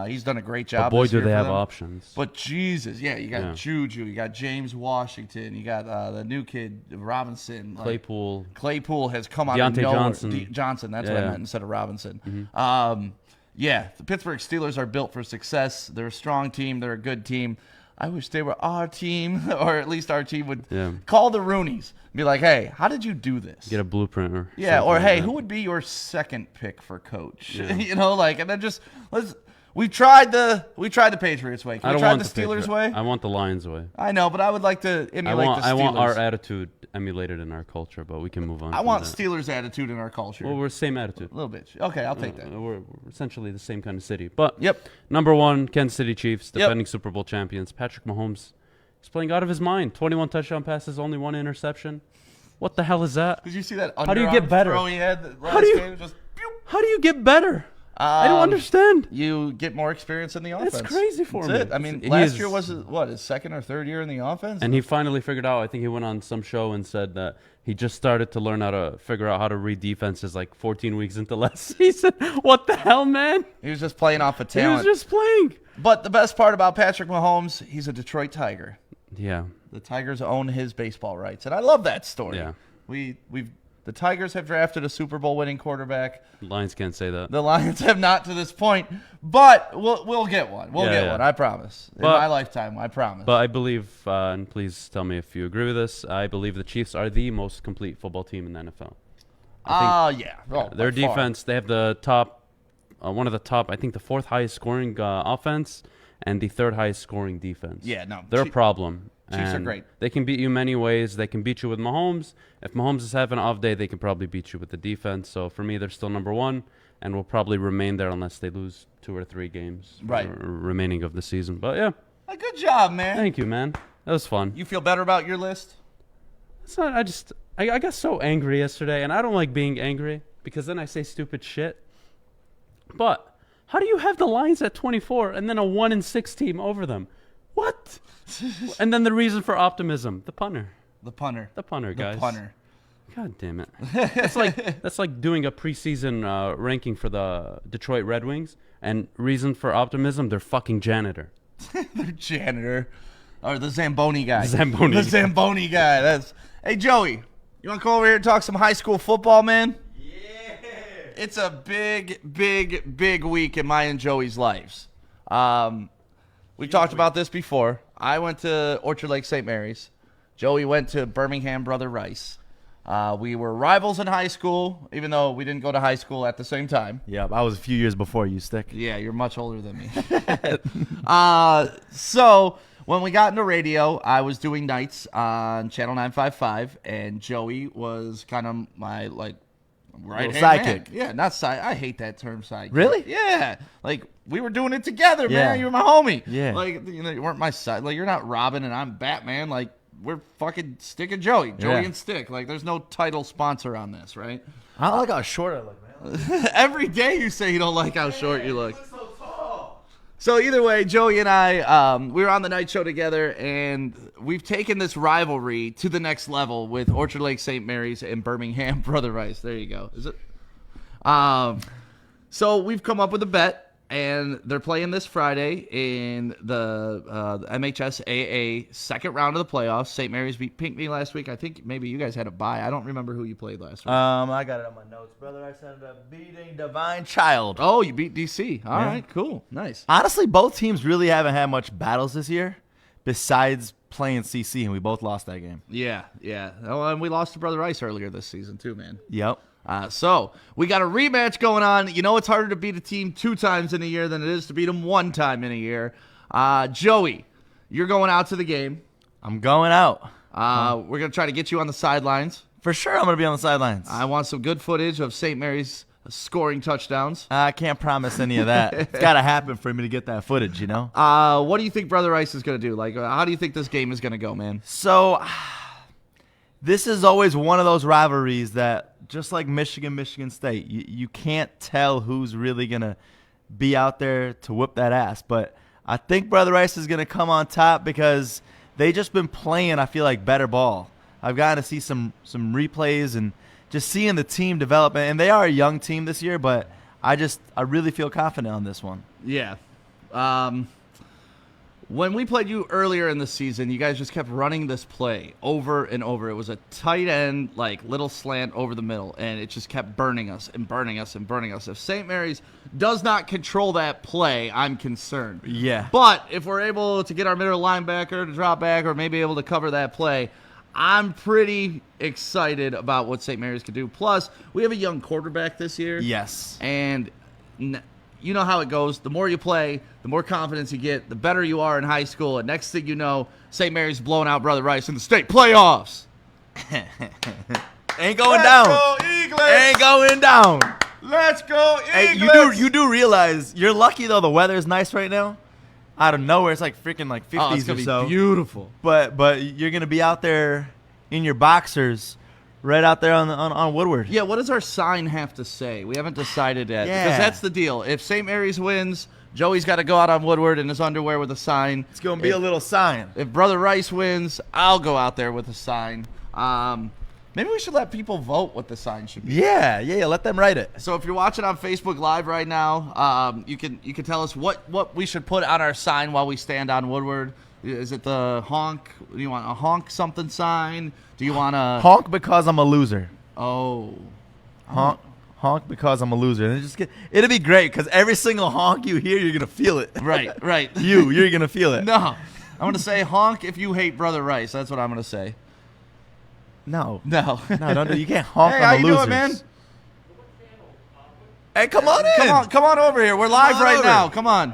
He's done a great job. But boy, this do year they for have them. options. But Jesus, yeah, you got Juju, you got James Washington, you got the new kid Robinson. Claypool. Claypool has come out Deontay of nowhere. Johnson. Johnson, that's what I Yeah. meant instead of Robinson. The Pittsburgh Steelers are built for success. They're a strong team. They're a good team. I wish they were our team, or at least our team would call the Roonies. Be like, hey, how did you do this? Get a blueprint or or like hey, that. who would be your second pick for coach? You know, like, and then just we tried the Patriots way. Can I we don't try want the the Steelers Patriots. way? I want the Lions way. I know, but I would like to emulate the Steelers. I want our attitude emulated in our culture, but we can move on. I from want that. Steelers attitude in our culture. Well, we're the same attitude. A little bit. Okay, I'll take that. We're essentially the same kind of city. But Yep. number 1, Kansas City Chiefs, defending Super Bowl champions. Patrick Mahomes is playing out of his mind. 21 touchdown passes, only 1 interception. What the hell is that? Did you see that How do you get better? throw he had the last How do you- game? Just, pew. How do you get better? I don't understand. You get more experience in the offense. That's crazy for That's me. it. I mean, He last is- year was his second or third year in the offense? And he finally figured out, I think he went on some show and said that he just started to learn how to figure out how to read defenses like 14 weeks into last season. What the hell, man? He was just playing off of He talent. was just playing. But the best part about Patrick Mahomes, he's a Detroit Tiger. Yeah. The Tigers own his baseball rights, and I love that story. Yeah. The Tigers have drafted a Super Bowl winning quarterback. Lions can't say that. The Lions have not to this point, but we'll get one. We'll get one. I promise. In But- my lifetime, I promise. But I believe, and please tell me if you agree with this, I believe the Chiefs are the most complete football team in the NFL. yeah. Oh, Their by far. defense, they have the top, one of the top, I think the 4th highest scoring offense and the 3rd highest scoring defense. Yeah, no. They're a problem. Chiefs are And great. They can beat you many ways. They can beat you with Mahomes. If Mahomes is having an off day, they can probably beat you with the defense. So for me, they're still number 1 and will probably remain there unless they lose 2 or 3 games remaining of the season. But yeah, Good job, man. thank you, man. That was fun. You feel better about your list? It's not, I got so angry yesterday, and I don't like being angry because then I say stupid shit. But how do you have the Lions at 24 and then a 1-6 team over them? What? And then the reason for optimism, the punter. The punter. The punter, guys. The punter. God damn it. That's like doing a preseason ranking for the Detroit Red Wings, and reason for optimism, they're fucking janitor. The janitor. Or the Zamboni guy. The Zamboni. The Zamboni guy. Hey, Joey, you want to come over here and talk some high school football, man? Yeah. It's a big, big, big week in my and Joey's lives. We've talked about this before. I went to Orchard Lake St. Mary's. Joey went to Birmingham Brother Rice. We were rivals in high school, even though we didn't go to high school at the same time. Yep, I was a few years before you, Stick. Yeah, you're much older than me. So when we got into radio, I was doing nights on Channel 955, and Joey was kind of my right hand sidekick. man. Yeah, not side. I hate that term sidekick. Really? Yeah, we were doing it together, Yeah. man. You're my homie. Yeah. You weren't my side. You're not Robin and I'm Batman. We're fucking Stick and Joey. Joey and Stick. There's no title sponsor on this, right? I don't like how short I look, man. Every day you say you don't like how short you look. So either way, Joey and I, we were on the night show together, and we've taken this rivalry to the next level with Orchard Lake St. Mary's and Birmingham Brother Rice. There you go. Is it? So we've come up with a bet. And they're playing this Friday in the MHSAA second round of the playoffs. St. Mary's beat Pinckney last week. I think maybe you guys had a bye. I don't remember who you played last week. I got it on my notes, brother. I ended up beating Divine Child. Oh, you beat DC. All right, cool. Nice. Honestly, both teams really haven't had much battles this year besides playing CC, and we both lost that game. Yeah. Oh, and we lost to Brother Rice earlier this season too, man. Yep. So we got a rematch going on. You know it's harder to beat a team 2 times in a year than it is to beat them 1 time in a year. Joey, you're going out to the game. I'm going out. We're going to try to get you on the sidelines. For sure I'm going to be on the sidelines. I want some good footage of St. Mary's scoring touchdowns. I can't promise any of that. It's got to happen for me to get that footage, you know? What do you think Brother Rice is going to do? Like, how do you think this game is going to go, man? So, this is always one of those rivalries that, just like Michigan State, you can't tell who's really going to be out there to whip that ass. But I think Brother Rice is going to come on top because they just been playing, I feel like, better ball. I've gotten to see some replays and just seeing the team develop. And they are a young team this year, but I really feel confident on this one. Yeah. When we played you earlier in the season, you guys just kept running this play over and over. It was a tight end, like little slant over the middle, and it just kept burning us and burning us and burning us. If St. Mary's does not control that play, I'm concerned. Yeah. But if we're able to get our middle linebacker to drop back or maybe able to cover that play, I'm pretty excited about what St. Mary's could do. Plus, we have a young quarterback this year. Yes. And you know how it goes. The more you play, the more confidence you get, the better you are in high school. And next thing you know, St. Mary's blowing out Brother Rice in the state playoffs. Ain't going down. Go Eagles. Ain't going down. Let's go Eagles. Hey, you do realize you're lucky though. The weather is nice right now. Out of nowhere, it's like freaking like 50s it's gonna or so. be beautiful. But you're gonna be out there in your boxers, right out there on Woodward. Yeah, what does our sign have to say? We haven't decided yet. Yeah. Because that's the deal. If St. Mary's wins, Joey's got to go out on Woodward in his underwear with a sign. It's gonna be a little sign. If Brother Rice wins, I'll go out there with a sign. Maybe we should let people vote what the sign should be. Yeah. Let them write it. So if you're watching on Facebook Live right now, you can tell us what we should put on our sign while we stand on Woodward. Is it the honk? Do you want a honk something sign? Do you want a honk because I'm a loser? Oh, honk because I'm a loser. And it'll be great because every single honk you hear, you're gonna feel it. Right. You're gonna feel it. No, I'm gonna say honk if you hate Brother Rice. That's what I'm gonna say. No, don't do. You can't honk Hey, on how the you losers. doing, man? Hey, come on in. Come on over here. We're live on right over. now. Come on.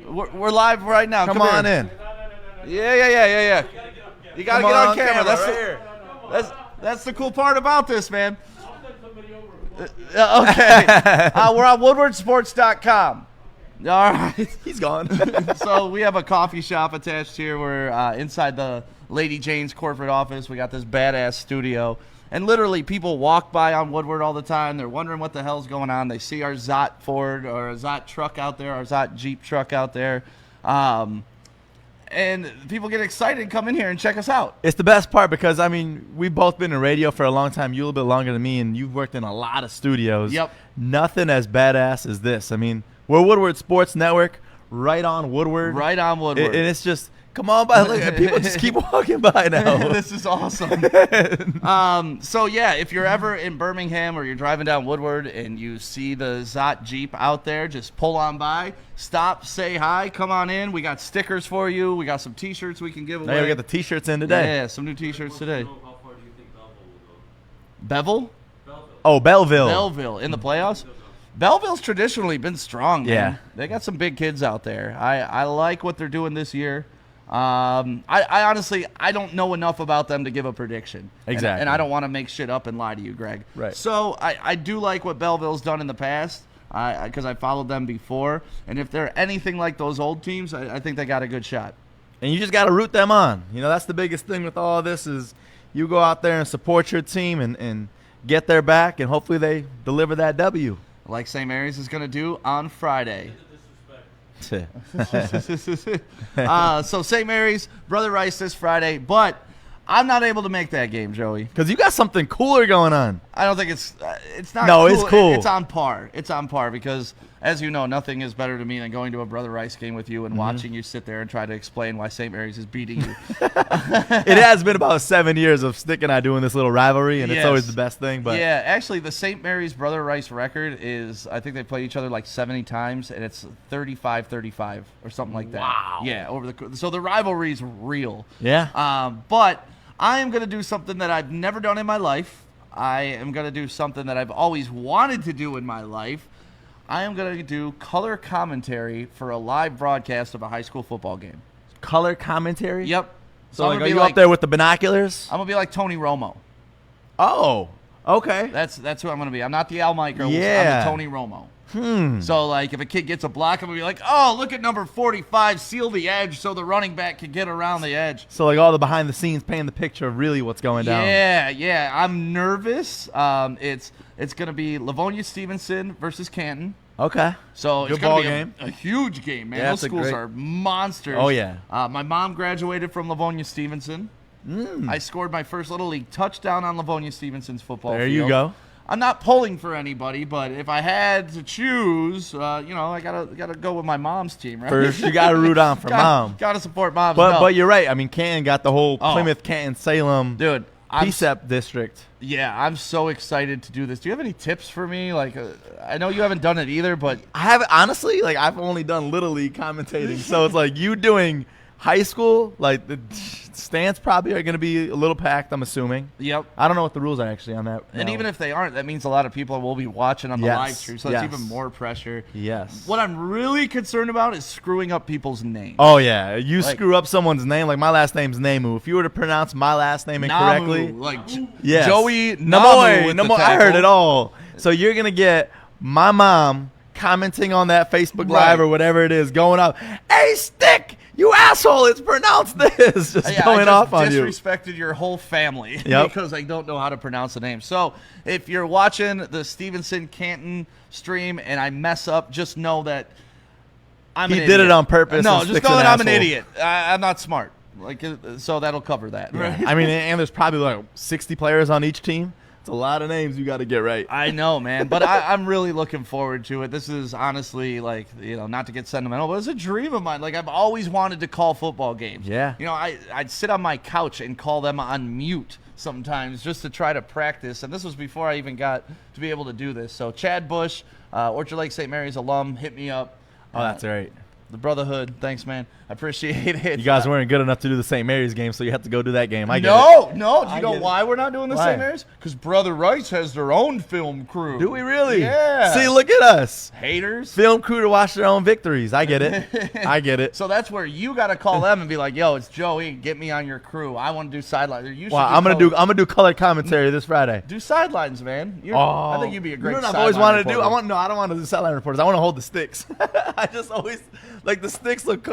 We're live right now. Come on here. in. Yeah. You gotta get on camera. That's That's the cool part about this, man. Okay. We're on woodwardsports.com. All right. He's gone. So we have a coffee shop attached here. We're inside the Lady Jane's corporate office. We got this badass studio. And literally people walk by on Woodward all the time. They're wondering what the hell's going on. They see our Zot Ford or a Zot truck out there, our Zot Jeep truck out there. And people get excited and come in here and check us out. It's the best part because, I mean, we've both been in radio for a long time. You a little bit longer than me, and you've worked in a lot of studios. Yep. Nothing as badass as this. I mean, we're Woodward Sports Network, right on Woodward. Right on Woodward. And it's just, come on by. Look, people just keep walking by now. This is awesome. So, yeah, if you're ever in Birmingham or you're driving down Woodward and you see the Zot Jeep out there, just pull on by, stop, say hi, come on in. We got stickers for you. We got some T-shirts we can give away. Hey, we got the T-shirts in today. Yeah, some new T-shirts today. How far do you think Belleville will go? Bevel? Oh, Belleville. Belleville in the playoffs? Belleville's traditionally been strong, man. Yeah. They got some big kids out there. I like what they're doing this year. I honestly, I don't know enough about them to give a prediction. Exactly. And I don't want to make shit up and lie to you, Greg. Right. So I do like what Belleville's done in the past because I followed them before. And if they're anything like those old teams, I think they got a good shot. And you just got to root them on. You know, that's the biggest thing with all of this is you go out there and support your team and get their back, and hopefully they deliver that W. Like St. Mary's is going to do on Friday. So St. Mary's, Brother Rice this Friday, but I'm not able to make that game, Joey. Because you got something cooler going on. I don't think it's not. No, cool. it's cool. It's on par. It's on par because, as you know, nothing is better to me than going to a Brother Rice game with you and watching you sit there and try to explain why St. Mary's is beating you. It has been about 7 years of Stick and I doing this little rivalry, and it's always the best thing. But yeah, actually, the St. Mary's Brother Rice record is, I think they played each other like 70 times, and it's 35-35 or something like that. Wow. Yeah, so the rivalry is real. yeah, But I am going to do something that I've never done in my life. I am going to do something that I've always wanted to do in my life. I am going to do color commentary for a live broadcast of a high school football game. color commentary. Yep. So like, are you up there with the binoculars? I'm going to be like Tony Romo. Oh, okay. That's who I'm going to be. I'm not the Al Micro. Yeah. I'm the Tony Romo. So, like, if a kid gets a block, I'm going to be like, oh, look at number 45, seal the edge so the running back can get around the edge. So, like, all the behind the scenes painting the picture of really what's going down. Yeah. I'm nervous. It's going to be Livonia Stevenson versus Canton. Okay. So Good it's going ball to be game. a huge game, man. Yeah, Those it's a schools great- are monsters. Oh, yeah. My mom graduated from Livonia Stevenson. I scored my first Little League touchdown on Livonia Stevenson's football There field. you go. I'm not pulling for anybody, but if I had to choose, I gotta go with my mom's team, right? First, you got to root on for mom. Gotta support mom. But you're right. I mean, Canton got the whole Oh. Plymouth, Canton, Salem, dude, PSEP district. yeah, I'm so excited to do this. Do you have any tips for me? Like, I know you haven't done it either, but I haven't, honestly, like, I've only done Little League commentating. So it's like you doing high school, like, the stands probably are going to be a little packed, I'm assuming. yep. I don't know what the rules are actually on that. And No. even if they aren't, that means a lot of people will be watching on the Yes, live stream, so yes. it's even more pressure. Yes. What I'm really concerned about is screwing up people's names. Oh, yeah. You Like- screw up someone's name. Like, my last name's Namu. If you were to pronounce my last name incorrectly. Namu, like Yes. Joey Namoy. Namu with the Namoy. I heard tackle. it all. So you're going to get my mom commenting on that Facebook Right. Live or whatever it is, going up, hey, Stick, you asshole, it's pronounced this. Just Yeah, going I off just on you. disrespected your whole family Yep. because I don't know how to pronounce the name. So if you're watching the Stevenson Canton stream and I mess up, just know that I'm He an did idiot. it on purpose No, and just Stick's know an that I'm an asshole. idiot. I'm not smart. Like, so that'll cover that. Yeah. Right? I mean, and there's probably like 60 players on each team. It's a lot of names you got to get right. I know, man, but I'm really looking forward to it. This is honestly, like, not to get sentimental, but it's a dream of mine. Like, I've always wanted to call football games. Yeah. I'd sit on my couch and call them on mute sometimes just to try to practice, and this was before I even got to be able to do this. So Chad Bush, Orchard Lake St. Mary's alum, hit me up. Oh, that's right. The Brotherhood, thanks, man. I appreciate it. You guys weren't good enough to do the St. Mary's game, so you have to go do that game. I get it. No. Do I you know get it. why we're not doing the Why? St. Mary's? Because Brother Rice has their own film crew. Do we really? Yeah. See, look at us. Haters. Film crew to watch their own victories. I get it. I get it. So that's where you got to call them and be like, "Yo, it's Joey. Get me on your crew. I want to do sidelines." Or you should Wow, I'm gonna do color commentary this Friday. do sidelines, man. I think you'd be a great. You know what I've always wanted to do? sideline I don't want to do sideline reporters. I want to hold the sticks. I just always like the sticks look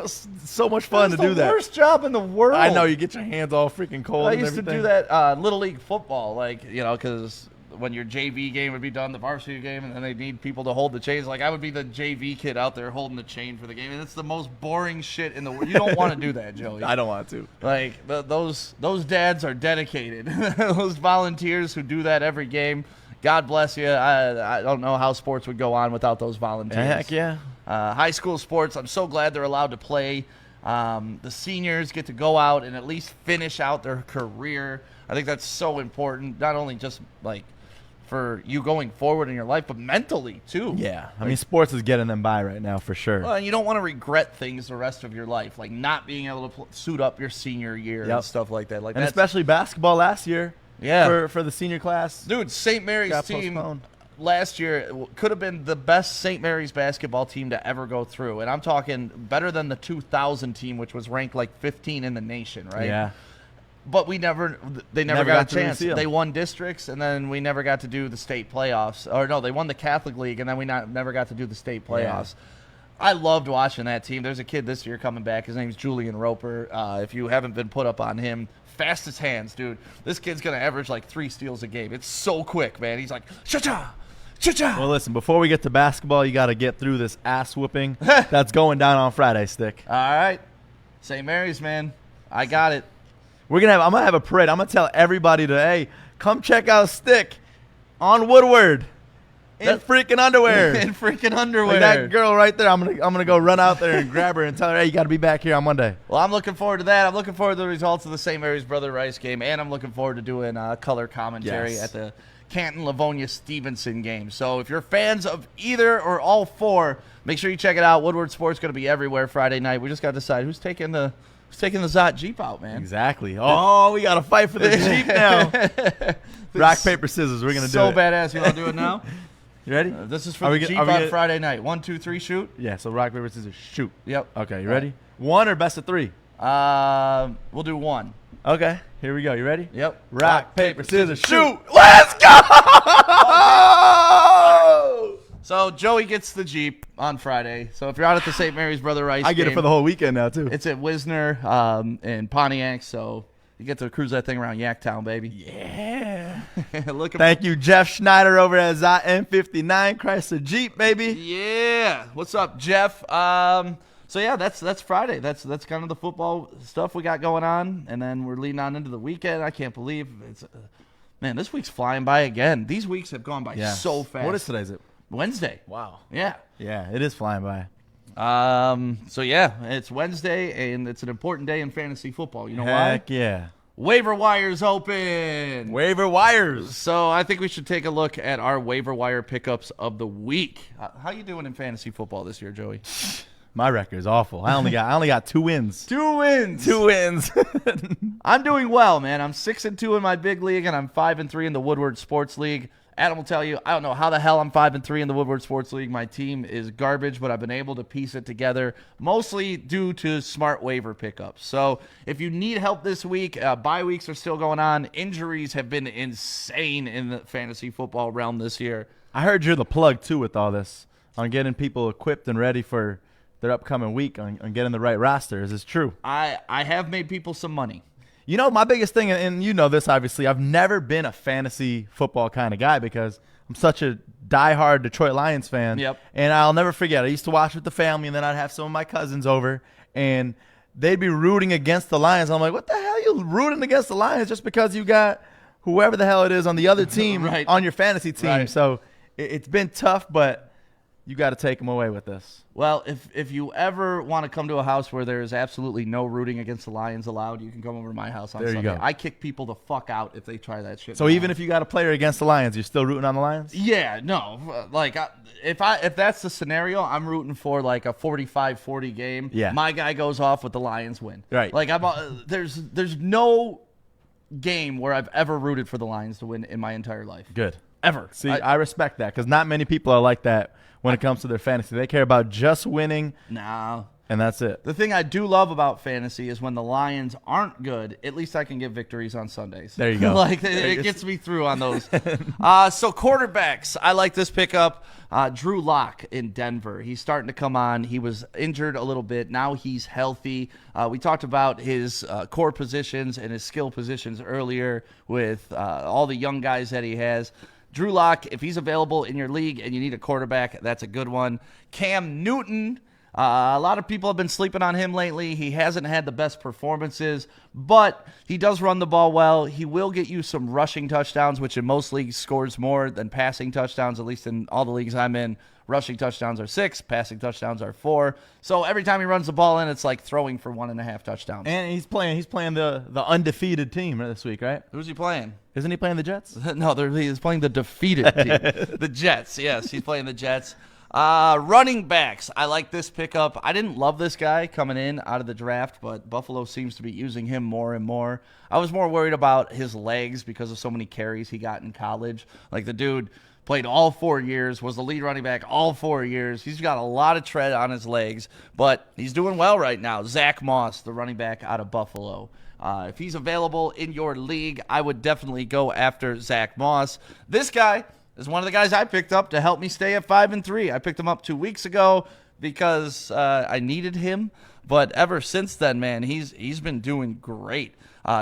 so much fun to That's do the that. worst job in the world. I know you get your hands all freaking cold. I and used to everything. do that Little League football, like, because when your JV game would be done, the varsity game, and then they need people to hold the chains. Like, I would be the JV kid out there holding the chain for the game, and it's the most boring shit in the world. You don't want to do that, Joey. I don't want to. Like, those dads are dedicated. Those volunteers who do that every game, God bless you. I don't know how sports would go on without those volunteers. Heck yeah. High school sports, I'm so glad they're allowed to play. The seniors get to go out and at least finish out their career. I think that's so important, not only just like for you going forward in your life, but mentally too. Yeah. I mean, sports is getting them by right now for sure. Well, and you don't want to regret things the rest of your life, like not being able to suit up your senior year Yep. and stuff like that. Like, And that's, especially basketball last year. Yeah. For the senior class. dude, St. Mary's Got team postponed. last year could have been the best St. Mary's basketball team to ever go through, and I'm talking better than the 2000 team, which was ranked like 15 in the nation, right? Yeah. But they never Never got got a to chance. reseal. They won districts, and then we never got to do the state playoffs. Or no, they won the Catholic League, and then we never got to do the state playoffs. I loved watching that team. There's a kid this year coming back. His name's Julian Roper. If you haven't been put up on him, fastest hands, dude. This kid's going to average like 3 steals a game. It's so quick, man. He's like, cha-cha, cha-cha. Well, listen, before we get to basketball, you got to get through this ass whooping that's going down on Friday, Stick. All right. St. Mary's, man. I got it. I'm gonna have a parade. I'm gonna tell everybody to, hey, come check out Stick. on Woodward. In freaking underwear. In freaking underwear. Like that girl right there. I'm gonna go run out there and grab her and tell her, hey, you got to be back here on Monday. Well, I'm looking forward to that. I'm looking forward to the results of the St. Mary's Brother Rice game, and I'm looking forward to doing color commentary at the Canton-Livonia-Stevenson game. So if you're fans of either or all four, make sure you check it out. Woodward Sports going to be everywhere Friday night. We just got to decide who's taking the Zot Jeep out, man. Exactly. Oh, we got to fight for the Jeep now. Rock, paper, scissors. We're going to do it. So badass. You want to do it now? You ready? This is for the Jeep on Friday night. 1, 2, 3, shoot. Yeah, so rock, paper, scissors, shoot. Yep. Okay, you ready? One or best of three? We'll do one. Okay, here we go. You ready? Yep. Rock, paper, scissors, shoot. Let's go! So Joey gets the Jeep on Friday. So if you're out at the St. Mary's Brother Rice I get game, it for the whole weekend now, too. It's at Wisner and Pontiac, so you get to cruise that thing around Yaktown, baby. Yeah. Thank you, Jeff Schneider over at Zot M59 Chrysler Jeep, baby. Yeah. What's up, Jeff? So yeah, that's Friday. That's kind of the football stuff we got going on, and then we're leading on into the weekend. I can't believe it's man, this week's flying by again. These weeks have gone by so fast. What is today? Is it Wednesday? Wow. Yeah. Yeah, it is flying by. So yeah, it's Wednesday, and it's an important day in fantasy football. You know Heck why? Yeah. Waiver wire's open. Waiver wires. So I think we should take a look at our waiver wire pickups of the week. How you doing in fantasy football this year, Joey? My record is awful. I only got 2 wins. 2 wins. 2 wins. I'm doing well, man. I'm 6-2 in my big league, and I'm 5-3 in the Woodward Sports League. Adam will tell you, I don't know how the hell I'm 5-3 in the Woodward Sports League. My team is garbage, but I've been able to piece it together, mostly due to smart waiver pickups. So if you need help this week, bye weeks are still going on. Injuries have been insane in the fantasy football realm this year. I heard you're the plug, too, with all this, on getting people equipped and ready for their upcoming week, on getting the right roster. Is this true? I have made people some money. You know, my biggest thing, and you know this, obviously, I've never been a fantasy football kind of guy because I'm such a diehard Detroit Lions fan. Yep. And I'll never forget, I used to watch with the family, and then I'd have some of my cousins over, and they'd be rooting against the Lions. I'm like, what the hell are you rooting against the Lions just because you got whoever the hell it is on the other team right. on your fantasy team? Right. So it's been tough, but you got to take them away with this. Well, if you ever want to come to a house where there is absolutely no rooting against the Lions allowed, you can come over to my house on There you Sunday. go. I kick people the fuck out if they try that shit. So even if you got a player against the Lions, you're still rooting on the Lions? yeah, no, like if that's the scenario, I'm rooting for like a 45-40 game. Yeah. My guy goes off with the Lions win. Right. Like there's no game where I've ever rooted for the Lions to win in my entire life. Good. Ever. See, I respect that because not many people are like that when it comes to their fantasy. They care about just winning, No. and that's it. The thing I do love about fantasy is when the Lions aren't good, at least I can get victories on Sundays. There you go. Like it gets me through on those. So quarterbacks, I like this pickup. Drew Lock in Denver. He's starting to come on. He was injured a little bit. Now he's healthy. We talked about his core positions and his skill positions earlier with all the young guys that he has. Drew Lock, if he's available in your league and you need a quarterback, that's a good one. Cam Newton, a lot of people have been sleeping on him lately. He hasn't had the best performances, but he does run the ball well. He will get you some rushing touchdowns, which in most leagues scores more than passing touchdowns, at least in all the leagues I'm in. Rushing touchdowns are 6, passing touchdowns are 4. So every time he runs the ball in, it's like throwing for 1.5 touchdowns. And he's playing the undefeated team this week, right? Who's he playing? Isn't he playing the Jets? No, he's playing the defeated team. The Jets, yes. He's playing the Jets. Running backs. I like this pickup. I didn't love this guy coming in out of the draft, but Buffalo seems to be using him more and more. I was more worried about his legs because of so many carries he got in college. Like the dude played all 4 years, was the lead running back all 4 years. He's got a lot of tread on his legs, but he's doing well right now. Zach Moss, the running back out of Buffalo. If he's available in your league, I would definitely go after Zach Moss. This guy is one of the guys I picked up to help me stay at 5-3. I picked him up 2 weeks ago because I needed him, but ever since then, man, he's been doing great.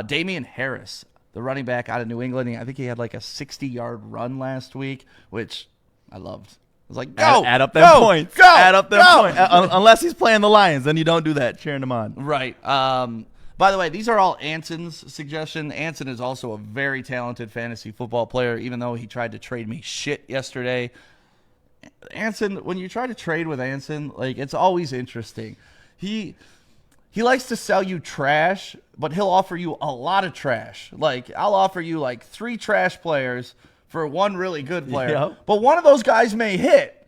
Damian Harris, the running back out of New England, I think he had like a 60-yard run last week, which I loved. I was like, go! Add up them points. Add up them points. Unless he's playing the Lions, then you don't do that, cheering him on. Right. By the way, these are all Anson's suggestion. Anson is also a very talented fantasy football player, even though he tried to trade me shit yesterday. Anson, when you try to trade with Anson, like, it's always interesting. He likes to sell you trash, but he'll offer you a lot of trash. Like, I'll offer you like 3 trash players for 1 really good player. Yep. But one of those guys may hit.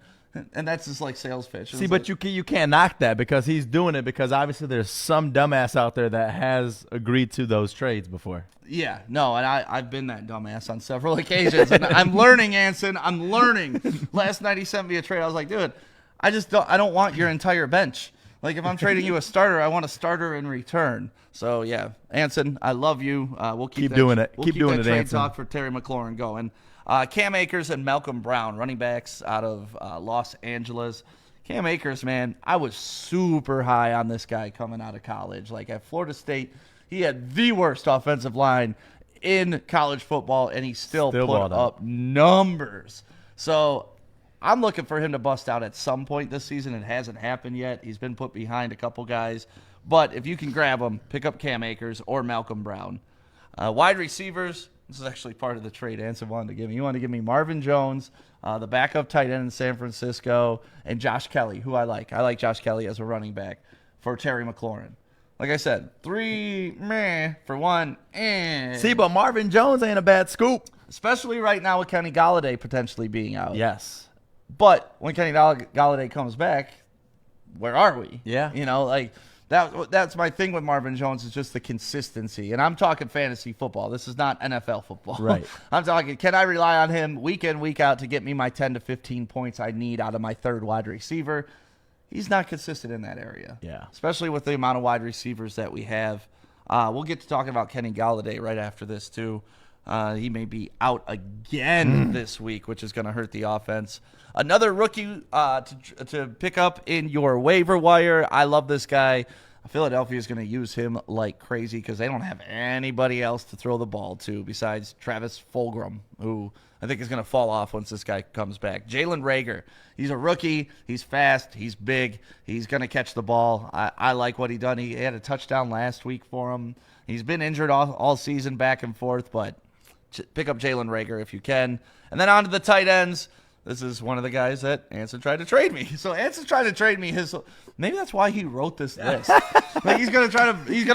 And that's just like sales pitch. See, but you can't knock that because he's doing it because obviously there's some dumbass out there that has agreed to those trades before. Yeah, no, and I've been that dumbass on several occasions. And I'm learning, Anson. I'm learning. Last night he sent me a trade. I was like, dude, I don't want your entire bench. Like, if I'm trading you a starter, I want a starter in return. So yeah, Anson, I love you. We'll keep doing it. We'll keep doing that it, trade Anson. talk for Terry McLaurin going. Cam Akers and Malcolm Brown, running backs out of Los Angeles. Cam Akers, man, I was super high on this guy coming out of college. Like, at Florida State, he had the worst offensive line in college football, and he still put up numbers. So I'm looking for him to bust out at some point this season. It hasn't happened yet. He's been put behind a couple guys. But if you can grab him, pick up Cam Akers or Malcolm Brown. Wide receivers, this is actually part of the trade Anson wanted to give me. You want to give me Marvin Jones, the backup tight end in San Francisco, and Josh Kelly, who I like. I like Josh Kelly as a running back for Terry McLaurin. Like I said, 3 meh for 1 eh. See, but Marvin Jones ain't a bad scoop. Especially right now with Kenny Golladay potentially being out. Yes. But when Kenny Golladay comes back, where are we? Yeah. You know, like, that's my thing with Marvin Jones is just the consistency. And I'm talking fantasy football. This is not NFL football. Right. I'm talking, can I rely on him week in, week out to get me my 10 to 15 points I need out of my third wide receiver? He's not consistent in that area. Yeah. Especially with the amount of wide receivers that we have. We'll get to talking about Kenny Golladay right after this, too. He may be out again this week, which is going to hurt the offense. Another rookie to pick up in your waiver wire. I love this guy. Philadelphia is going to use him like crazy because they don't have anybody else to throw the ball to besides Travis Fulgham, who I think is going to fall off once this guy comes back. Jalen Reagor, he's a rookie. He's fast. He's big. He's going to catch the ball. I like what he done. He had a touchdown last week for him. He's been injured all season back and forth, but pick up Jalen Reagor if you can. And then on to the tight ends. This is one of the guys that Anson tried to trade me. So Anson's trying to trade me maybe that's why he wrote this list. Like, he's gonna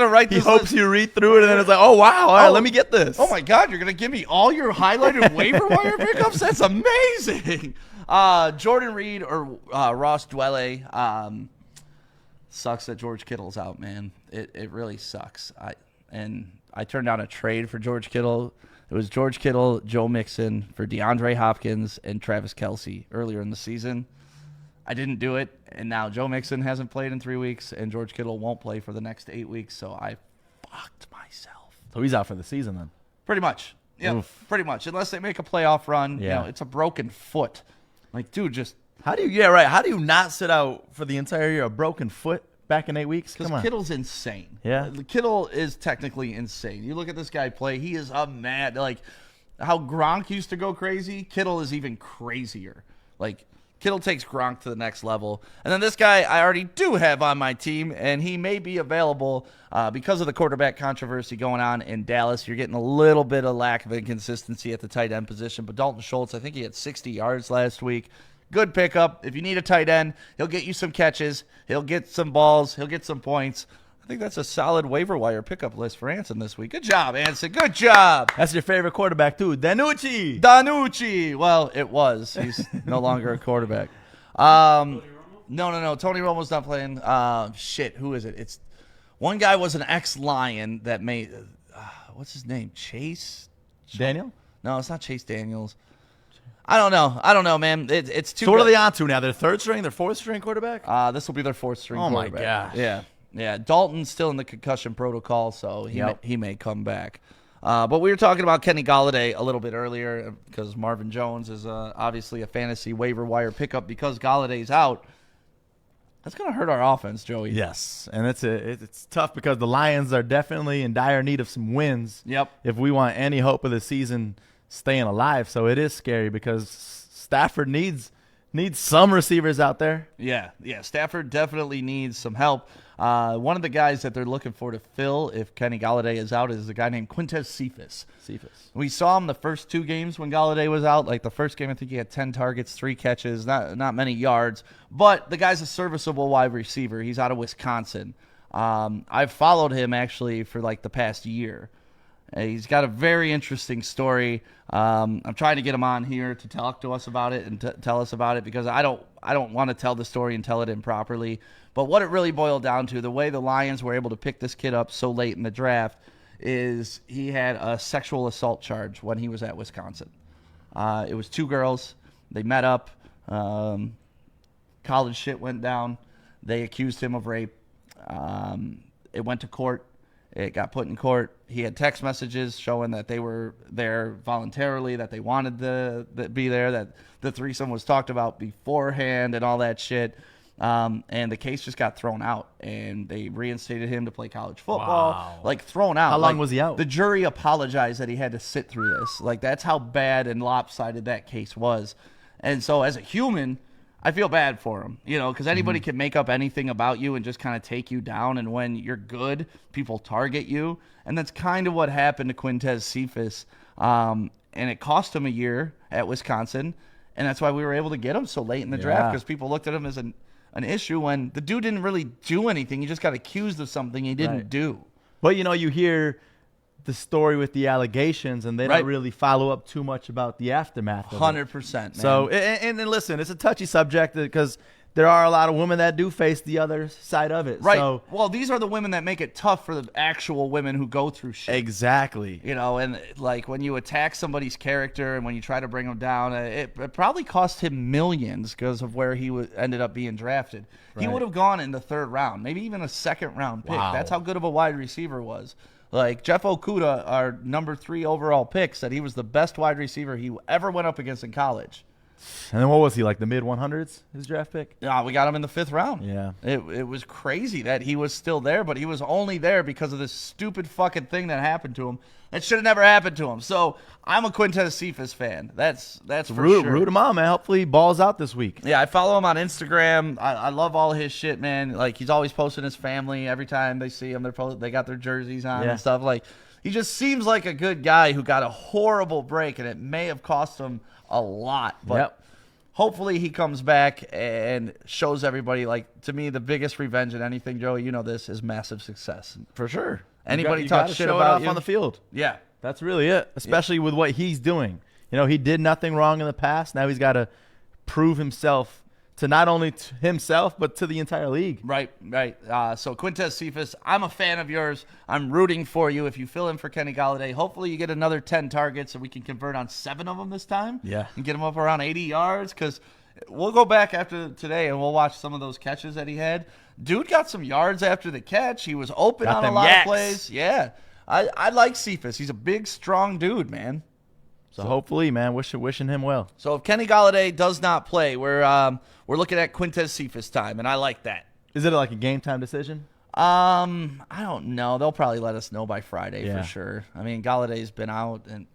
write this. He hopes you read through it and then it's like, oh wow, all right, let me get this. Oh my God, you're gonna give me all your highlighted waiver wire pickups? That's amazing. Jordan Reed or Ross Dwelle. Sucks that George Kittle's out, man. It really sucks. I turned down a trade for George Kittle. It was George Kittle, Joe Mixon for DeAndre Hopkins and Travis Kelce earlier in the season. I didn't do it, and now Joe Mixon hasn't played in 3 weeks, and George Kittle won't play for the next 8 weeks, so I fucked myself. So he's out for the season then. Pretty much. Yeah, pretty much. Unless they make a playoff run, Yeah. it's a broken foot. Like, dude, just How do you not sit out for the entire year, a broken foot back in 8 weeks? Come because on. Kittle's insane. Yeah. Kittle is technically insane. You look at this guy play, he is a mad. Like, how Gronk used to go crazy, Kittle is even crazier. Like, Kittle takes Gronk to the next level. And then this guy I already do have on my team, and he may be available because of the quarterback controversy going on in Dallas. You're getting a little bit of lack of inconsistency at the tight end position. But Dalton Schultz, I think he had 60 yards last week. Good pickup. If you need a tight end, he'll get you some catches. He'll get some balls. He'll get some points. I think that's a solid waiver wire pickup list for Anson this week. Good job, Anson. Good job. That's your favorite quarterback too, Danucci. Well, it was. He's no longer a quarterback. No. Tony Romo's not playing. Shit, who is it? It's one guy was an ex-Lion that made. What's his name? Chase Daniel? No, it's not Chase Daniels. I don't know, man. It's too. So what are they on to now? Their third string, their fourth string quarterback? This will be their fourth string. Oh my quarterback. gosh. Yeah. Dalton's still in the concussion protocol, so he may come back. But we were talking about Kenny Golladay a little bit earlier because Marvin Jones is obviously a fantasy waiver wire pickup because Galladay's out. That's going to hurt our offense, Joey. Yes, and it's tough because the Lions are definitely in dire need of some wins. Yep. If we want any hope of the season staying alive, so it is scary because Stafford needs Needs some receivers out there. Yeah. Stafford definitely needs some help. One of the guys that they're looking for to fill if Kenny Golladay is out is a guy named Quintez Cephas. We saw him the first 2 games when Golladay was out. Like the first game, I think he had 10 targets, 3 catches, not many yards. But the guy's a serviceable wide receiver. He's out of Wisconsin. I've followed him actually for like the past year. He's got a very interesting story. I'm trying to get him on here to talk to us about it and tell us about it because I don't want to tell the story and tell it improperly. But what it really boiled down to, the way the Lions were able to pick this kid up so late in the draft, is he had a sexual assault charge when he was at Wisconsin. It was 2 girls. They met up. College shit went down. They accused him of rape. It went to court. It got put in court. He had text messages showing that they were there voluntarily, that they wanted to be there, that the threesome was talked about beforehand and all that shit. And the case just got thrown out, and they reinstated him to play college football. Wow. Like, thrown out. How long Like, was he out? The jury apologized that he had to sit through this. Like, that's how bad and lopsided that case was. And so, as a human, I feel bad for him, because anybody can make up anything about you and just kind of take you down. And when you're good, people target you. And that's kind of what happened to Quintez Cephas. And it cost him a year at Wisconsin. And that's why we were able to get him so late in the draft, because people looked at him as an issue when the dude didn't really do anything. He just got accused of something he didn't do. But, you hear the story with the allegations, and they don't really follow up too much about the aftermath of 100%, man. So, and listen, it's a touchy subject because there are a lot of women that do face the other side of it. Right. So, well, these are the women that make it tough for the actual women who go through shit. exactly. And like when you attack somebody's character and when you try to bring them down, it probably cost him millions because of where he ended up being drafted. He would have gone in the 3rd round, maybe even a 2nd round pick. Wow. That's how good of a wide receiver was. Like Jeff Okudah, our number 3 overall pick, said he was the best wide receiver he ever went up against in college. And then what was he, like the mid-100s, his draft pick? Yeah, we got him in the 5th round. Yeah. It was crazy that he was still there, but he was only there because of this stupid fucking thing that happened to him. That should have never happened to him. So I'm a Quintez Cephas fan. That's for sure. Root him on, man. Hopefully he balls out this week. Yeah, I follow him on Instagram. I love all his shit, man. Like, he's always posting his family. Every time they see him, they got their jerseys on and stuff. Like, he just seems like a good guy who got a horrible break, and it may have cost him a lot. But hopefully he comes back and shows everybody, like, to me, the biggest revenge in anything, Joey, you know this, is massive success. For sure. Anybody you talk gotta shit show it about off you on the field. Yeah. That's really it, especially with what he's doing. He did nothing wrong in the past. Now he's got to prove himself to not only to himself, but to the entire league. Right. So Quintez Cephas, I'm a fan of yours. I'm rooting for you. If you fill in for Kenny Golladay, hopefully you get another 10 targets and we can convert on 7 of them this time. Yeah. And get him up around 80 yards, because we'll go back after today and we'll watch some of those catches that he had. Dude got some yards after the catch. He was open on a lot of plays. Yeah. I like Cephas. He's a big, strong dude, man. So hopefully, man, wishing him well. So if Kenny Golladay does not play, we're looking at Quintez Cephas time, and I like that. Is it like a game time decision? I don't know. They'll probably let us know by Friday for sure. I mean, Galladay's been out, and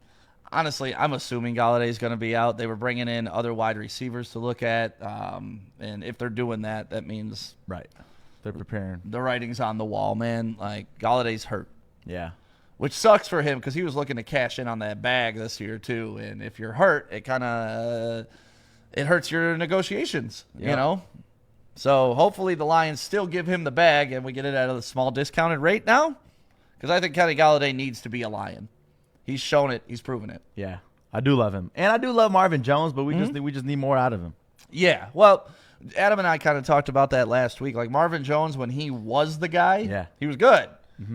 honestly, I'm assuming Galladay's going to be out. They were bringing in other wide receivers to look at, and if they're doing that, that means they're preparing. The writing's on the wall, man. Like, Galladay's hurt. Yeah. Which sucks for him because he was looking to cash in on that bag this year too. And if you're hurt, it kind of it hurts your negotiations, you know. So hopefully the Lions still give him the bag and we get it at a small discounted rate now. Because I think Kenny Golladay needs to be a Lion. He's shown it. He's proven it. Yeah, I do love him, and I do love Marvin Jones, but we just need more out of him. Yeah. Well, Adam and I kind of talked about that last week. Like, Marvin Jones, when he was the guy, he was good.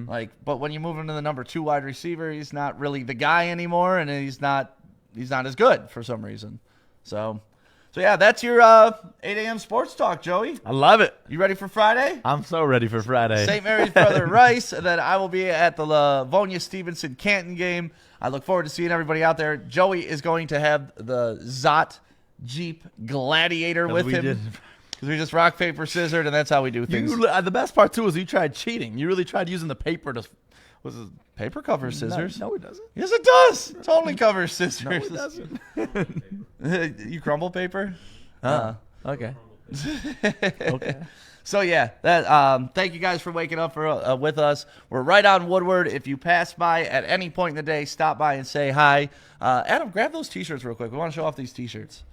Like, but when you move him to the number 2 wide receiver, he's not really the guy anymore, and he's not as good for some reason. So yeah, that's your 8 a.m. sports talk, Joey. I love it. You ready for Friday? I'm so ready for Friday. St. Mary's Brother Rice, and then I will be at the Livonia Stevenson Canton game. I look forward to seeing everybody out there. Joey is going to have the Zott Jeep Gladiator with him. Because we just rock, paper, scissors, and that's how we do things. The best part, too, is you tried cheating. You really tried using the paper to... Was it paper covers scissors? No, it doesn't. Yes, it does. Totally covers scissors. No, it doesn't. You crumble paper? Okay. Okay. So yeah, that thank you guys for waking up with us. We're right on Woodward. If you pass by at any point in the day, stop by and say hi. Adam, grab those T-shirts real quick. We want to show off these T-shirts.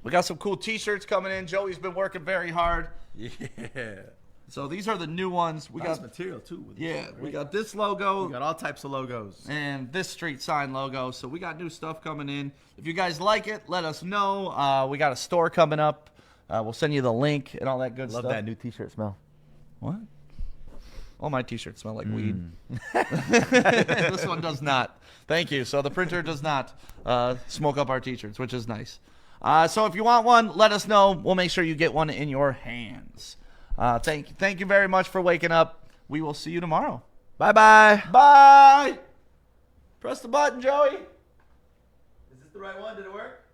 We got some cool T-shirts coming in. Joey's been working very hard. Yeah. So these are the new ones. We got material too. we got this logo. We got all types of logos. And this street sign logo. So we got new stuff coming in. If you guys like it, let us know. We got a store coming up. We'll send you the link and all that good stuff. Love that new T-shirt smell. What? All my T-shirts smell like weed. This one does not. Thank you. So the printer does not smoke up our T-shirts, which is nice. So if you want one, let us know. We'll make sure you get one in your hands. Thank you very much for waking up. We will see you tomorrow. Bye-bye. Bye. Press the button, Joey. Is this the right one? Did it work?